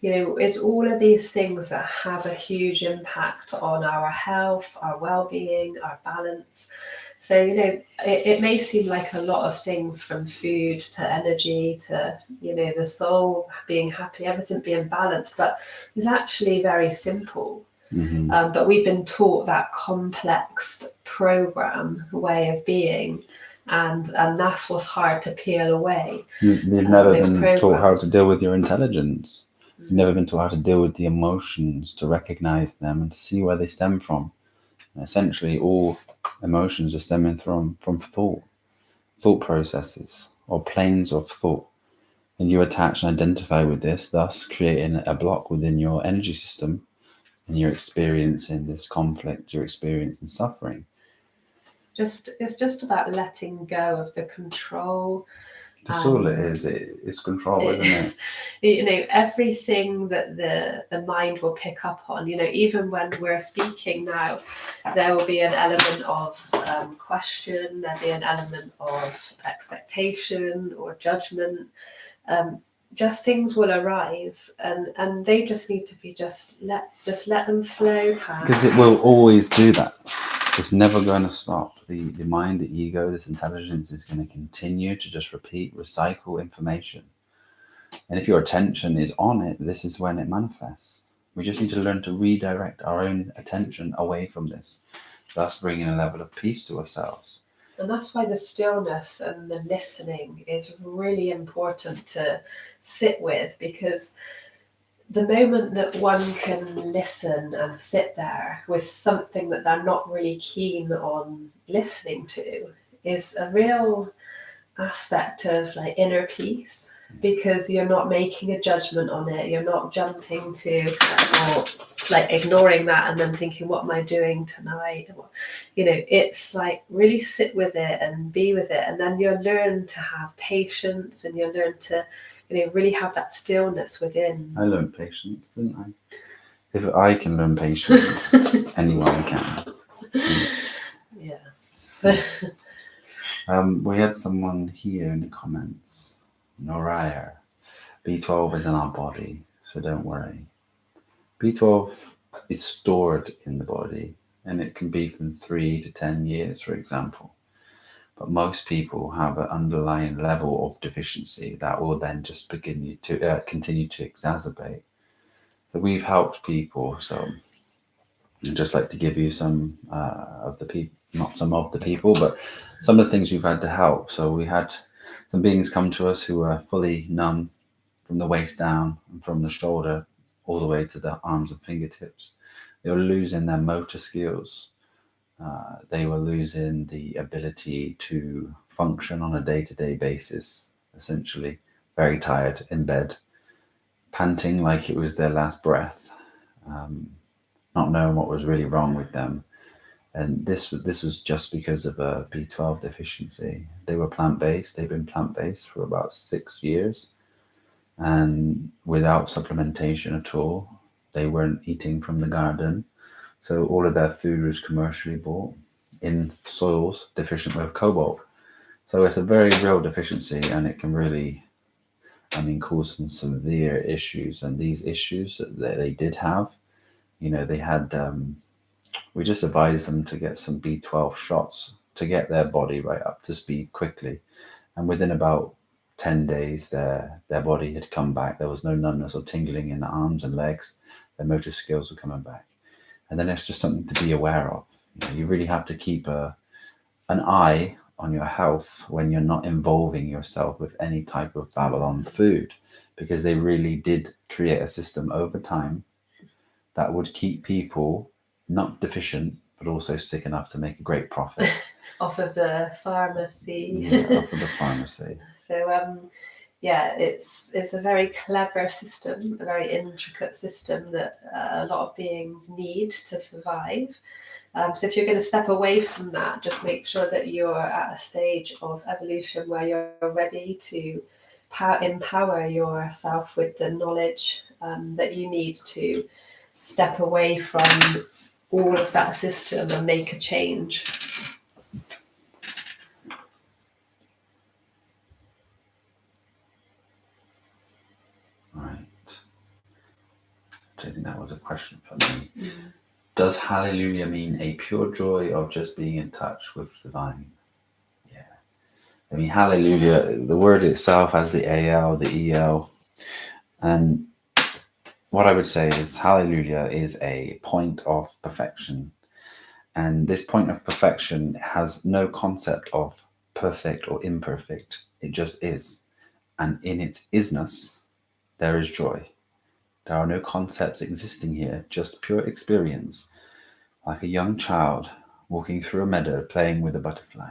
It's all of these things that have a huge impact on our health, our well-being, our balance. So it may seem like a lot of things, from food to energy to the soul being happy, everything being balanced, but it's actually very simple. But we've been taught that complex program way of being, and that's what's hard to peel away. You've never been taught how to deal with your intelligence. You've never been taught how to deal with the emotions, to recognize them and to see where they stem from. And essentially, all emotions are stemming from thought processes or planes of thought. And you attach and identify with this, thus creating a block within your energy system, and you're experiencing this conflict, you're experiencing suffering. It's just about letting go of the control. That's all it is. It's control, isn't it? Everything that the mind will pick up on, even when we're speaking now, there will be an element of question, there'll be an element of expectation or judgment. Just things will arise, and they just need to be let them flow past. Because it will always do that. It's never going to stop. The mind, the ego, this intelligence is going to continue to just recycle information. And if your attention is on it, this is when it manifests. We just need to learn to redirect our own attention away from this, thus bringing a level of peace to ourselves. And that's why the stillness and the listening is really important to sit with, because the moment that one can listen and sit there with something that they're not really keen on listening to is a real aspect of like inner peace, because you're not making a judgment on it, you're not jumping to or like ignoring that and then thinking, what am I doing tonight? It's like really sit with it and be with it, and then you'll learn to have patience, and you'll learn to really have that stillness within. I learned patience, didn't I? If I can learn patience, anyone can. Yes. We had someone here in the comments, Noraya. B12 is in our body, so don't worry. B12 is stored in the body, and it can be from 3 to 10 years, for example. But most people have an underlying level of deficiency that will then just continue to exacerbate. So we've helped people. So I'd just like to give you some of the people, not some of the people, but some of the things we've had to help. So we had some beings come to us who are fully numb from the waist down and from the shoulder all the way to the arms and fingertips. They were losing their motor skills. They were losing the ability to function on a day-to-day basis, essentially very tired in bed, panting like it was their last breath, not knowing what was really wrong with them. And this was just because of a B12 deficiency. They were plant-based. They've been plant-based for about 6 years, and without supplementation at all. They weren't eating from the garden. So all of their food was commercially bought in soils deficient with cobalt. So it's a very real deficiency, and it can really, cause some severe issues. And these issues that they did have, they had, we just advised them to get some B12 shots to get their body right up to speed quickly. And within about 10 days, their body had come back. There was no numbness or tingling in the arms and legs. Their motor skills were coming back. And then it's just something to be aware of. You really have to keep an eye on your health when you're not involving yourself with any type of Babylon food, because they really did create a system over time that would keep people not deficient, but also sick enough to make a great profit. Off of the pharmacy. Yeah, off of the pharmacy. So, it's a very clever system, a very intricate system that a lot of beings need to survive. So if you're going to step away from that, just make sure that you're at a stage of evolution where you're ready to empower yourself with the knowledge that you need to step away from all of that system and make a change. Right. I think that was a question for me. Mm-hmm. Does hallelujah mean a pure joy of just being in touch with divine? Yeah. Hallelujah, the word itself has the AL, the EL. And what I would say is hallelujah is a point of perfection. And this point of perfection has no concept of perfect or imperfect. It just is. And in its isness, there is joy. There are no concepts existing here, just pure experience, like a young child walking through a meadow playing with a butterfly.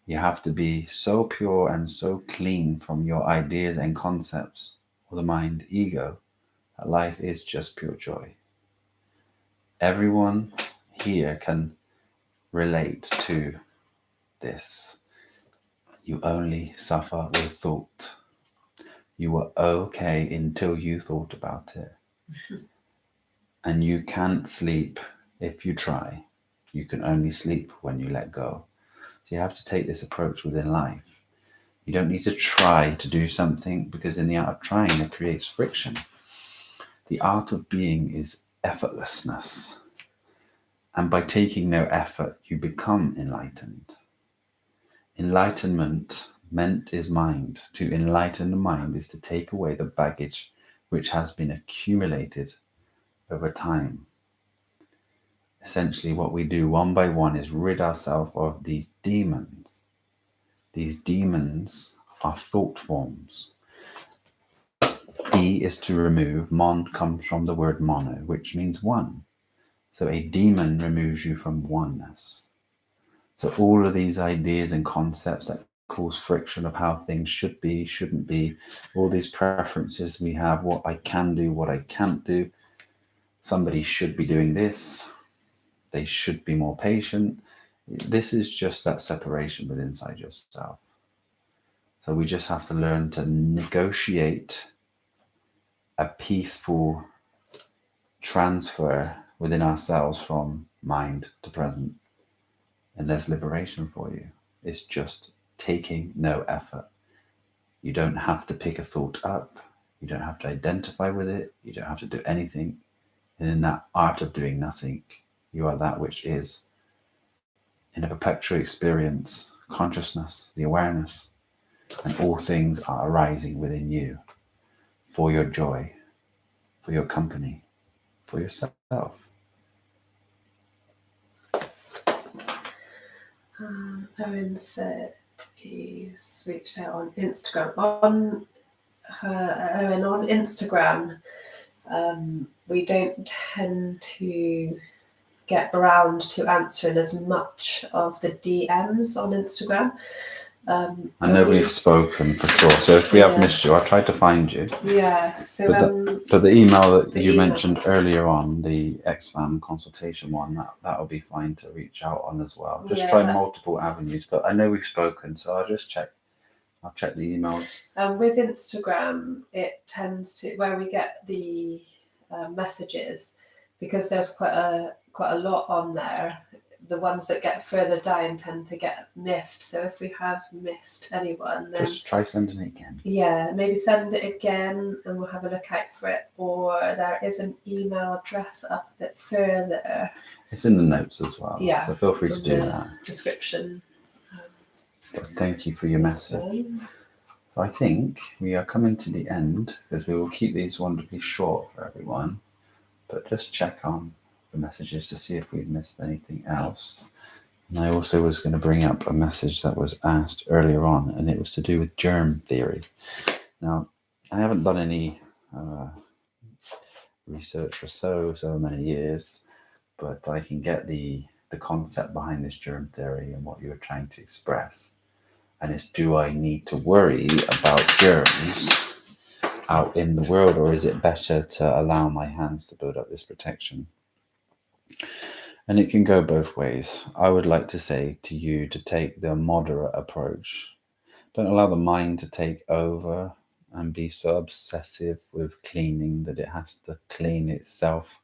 You have to be so pure and so clean from your ideas and concepts, or the mind, ego, that life is just pure joy. Everyone here can relate to this. You only suffer with thought. You were okay until you thought about it. And you can't sleep if you try. You can only sleep when you let go. So you have to take this approach within life. You don't need to try to do something, because in the art of trying, it creates friction. The art of being is effortlessness. And by taking no effort, you become enlightened. Enlightenment is mind. To enlighten the mind is to take away the baggage which has been accumulated over time. Essentially, what we do one by one is rid ourselves of these demons. These demons are thought forms. D is to remove. Mon comes from the word mono, which means one. So a demon removes you from oneness. So all of these ideas and concepts that cause friction of how things should be, shouldn't be, all these preferences we have, what I can do, what I can't do. Somebody should be doing this. They should be more patient. This is just that separation within inside yourself. So we just have to learn to negotiate a peaceful transfer within ourselves from mind to present. And there's liberation for you. It's just taking no effort. You don't have to pick a thought up. You don't have to identify with it. You don't have to do anything. And in that art of doing nothing, you are that which is. In a perpetual experience, consciousness, the awareness, and all things are arising within you for your joy, for your company, for yourself. Owen said he's reached out on Instagram. On Instagram, we don't tend to get around to answering as much of the DMs on Instagram. I know we've spoken for sure. So if we have missed you, I'll try to find you. Yeah. So the email that you mentioned earlier on, the XFAM consultation one, that'll be fine to reach out on as well. Just try multiple avenues. But I know we've spoken, so I'll just check. I'll check the emails. With Instagram, it tends to where we get the messages, because there's quite a lot on there. The ones that get further down tend to get missed. So if we have missed anyone, then just try sending it again. Yeah, maybe send it again and we'll have a look out for it. Or there is an email address up a bit further. It's in the notes as well. Yeah. So feel free to do that. Description. But thank you for your message. So I think we are coming to the end, because we will keep these wonderfully short for everyone. But just check on the messages to see if we've missed anything else. And I also was going to bring up a message that was asked earlier on, and it was to do with germ theory. Now, I haven't done any research for so many years, but I can get the concept behind this germ theory and what you were trying to express. And it's, do I need to worry about germs out in the world, or is it better to allow my hands to build up this protection? And it can go both ways. I would like to say to you to take the moderate approach. Don't allow the mind to take over and be so obsessive with cleaning that it has to clean itself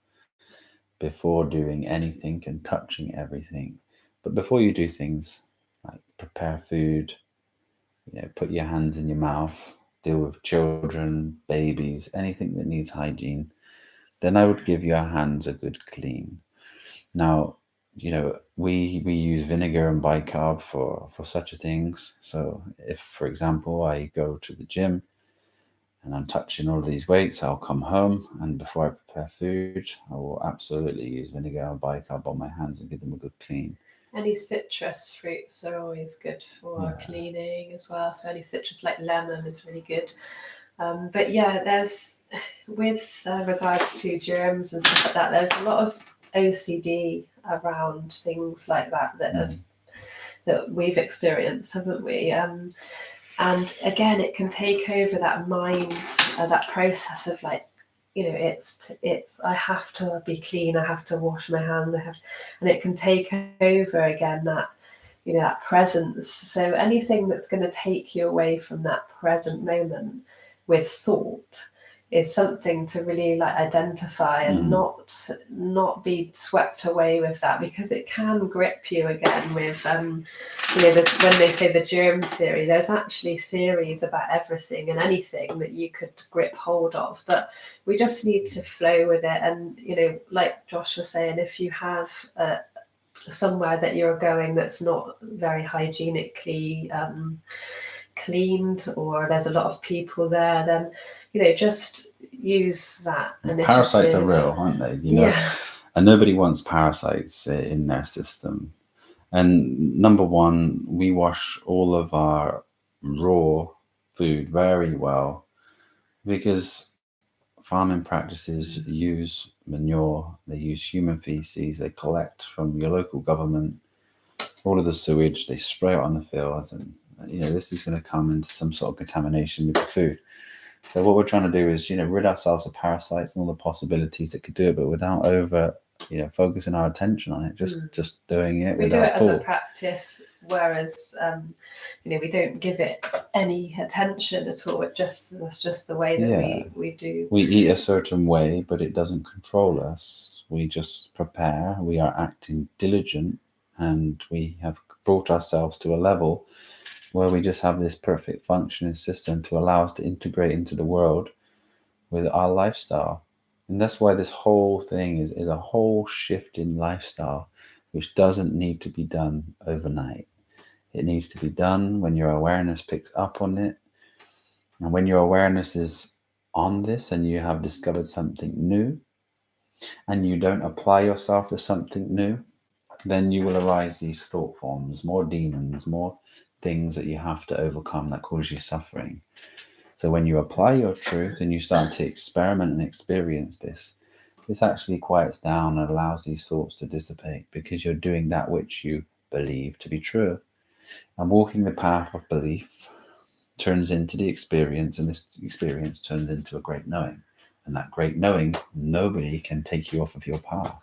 before doing anything and touching everything. But before you do things like prepare food, put your hands in your mouth, deal with children, babies, anything that needs hygiene, then I would give your hands a good clean. Now, we use vinegar and bicarb for such a things. So if, for example, I go to the gym and I'm touching all of these weights, I'll come home, and before I prepare food, I will absolutely use vinegar and bicarb on my hands and give them a good clean. Any citrus fruits are always good for cleaning as well. So any citrus like lemon is really good. But yeah, there's, with regards to germs and stuff like that, there's a lot of OCD around things like that we've experienced, haven't we? And again, it can take over that mind, that process of it's I have to be clean, I have to wash my hands, and it can take over again that presence. So anything that's going to take you away from that present moment with thought is something to really identify and not be swept away with that, because it can grip you again with when they say the germ theory, there's actually theories about everything and anything that you could grip hold of, but we just need to flow with it. And like Josh was saying, if you have somewhere that you're going that's not very hygienically cleaned, or there's a lot of people there, then just use that initiative. Parasites are real, aren't they? You know, Yeah. and nobody wants parasites in their system. And number one, we wash all of our raw food very well, because farming practices use manure, they use human feces, they collect from your local government all of the sewage, they spray it on the fields, and you know, this is going to come into some sort of contamination with the food. So what we're trying to do is, you know, rid ourselves of parasites and all the possibilities that could do it, but without over, you know, focusing our attention on it, just doing it. We do it as a practice, whereas you know, we don't give it any attention at all. That's just the way that we do. We eat a certain way, but it doesn't control us. We just prepare. We are acting diligent, and we have brought ourselves to a level where we just have this perfect functioning system to allow us to integrate into the world with our lifestyle. And that's why this whole thing is a whole shift in lifestyle, which doesn't need to be done overnight. It needs to be done when your awareness picks up on it. And when your awareness is on this and you have discovered something new, and you don't apply yourself to something new, then you will arise these thought forms, more demons, more things that you have to overcome that cause you suffering. So when you apply your truth and you start to experiment and experience this actually quiets down and allows these thoughts to dissipate, because you're doing that which you believe to be true. And walking the path of belief turns into the experience, and this experience turns into a great knowing. And that great knowing, nobody can take you off of your path.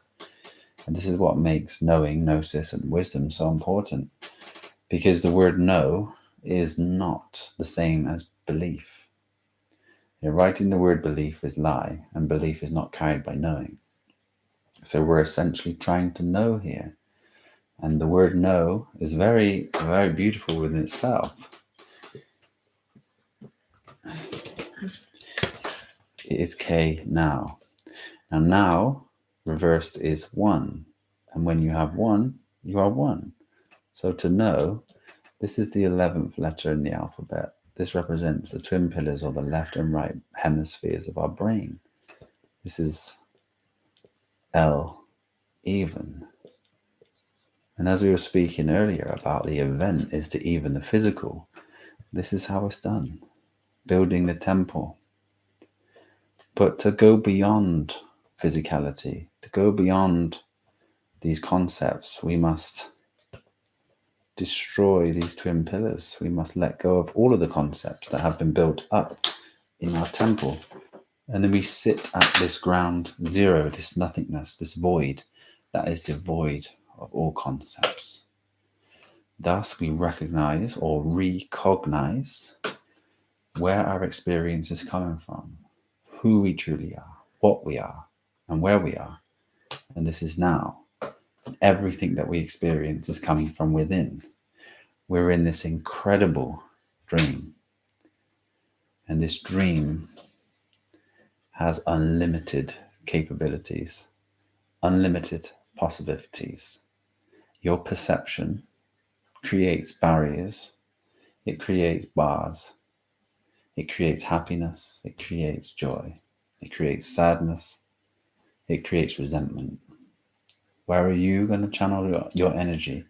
And this is what makes knowing, gnosis, and wisdom so important, because the word know is not the same as belief. You know, writing the word belief is lie, and belief is not carried by knowing. So we're essentially trying to know here. And the word know is very, very beautiful within itself. It is K now. Now reversed is one. And when you have one, you are one. So to know, this is the 11th letter in the alphabet. This represents the twin pillars, or the left and right hemispheres of our brain. This is L, even. And as we were speaking earlier about the event is to even the physical, this is how it's done. Building the temple. But to go beyond physicality, to go beyond these concepts, we must destroy these twin pillars. We must let go of all of the concepts that have been built up in our temple. And then we sit at this ground zero, this nothingness, this void that is devoid of all concepts. Thus, we recognize or recognize where our experience is coming from, who we truly are, what we are, and where we are. And this is now. Everything that we experience is coming from within. We're in this incredible dream. And this dream has unlimited capabilities, unlimited possibilities. Your perception creates barriers, it creates bars, it creates happiness, it creates joy, it creates sadness, it creates resentment. Where are you going to channel your energy?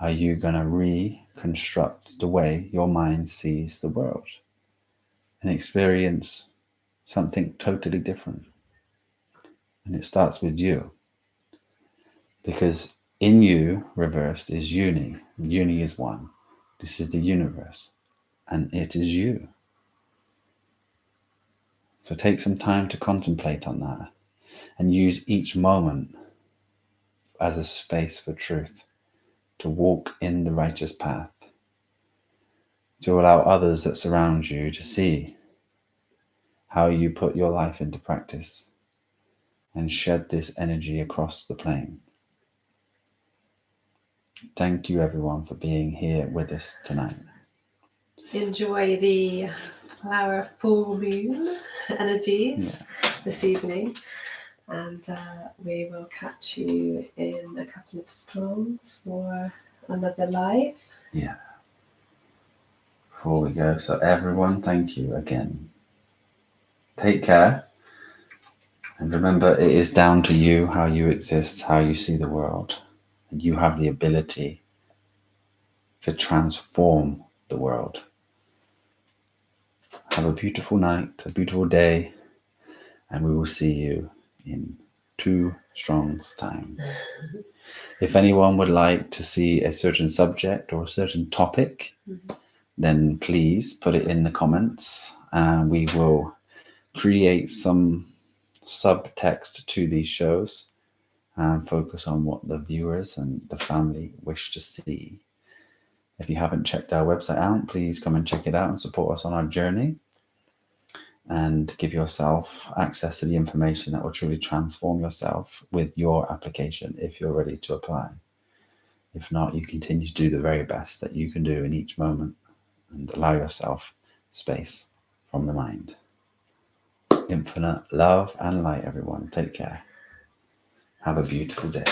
Are you going to reconstruct the way your mind sees the world and experience something totally different? And it starts with you. Because in you, reversed, is uni. Uni is one. This is the universe. And it is you. So take some time to contemplate on that and use each moment as a space for truth, to walk in the righteous path, to allow others that surround you to see how you put your life into practice and shed this energy across the plane. Thank you, everyone, for being here with us tonight. Enjoy the flower full moon energies this evening, and we will catch you in a couple of strongs for another live. Yeah. Before we go, so everyone, thank you again. Take care. And remember, it is down to you how you exist, how you see the world. And you have the ability to transform the world. Have a beautiful night, a beautiful day, and we will see you in 2 Strong's time. If anyone would like to see a certain subject or a certain topic, then please put it in the comments, and we will create some subtext to these shows and focus on what the viewers and the family wish to see. If you haven't checked our website out, please come and check it out and support us on our journey and give yourself access to the information that will truly transform yourself with your application if you're ready to apply. If not, you continue to do the very best that you can do in each moment and allow yourself space from the mind. Infinite love and light, everyone. Take care. Have a beautiful day.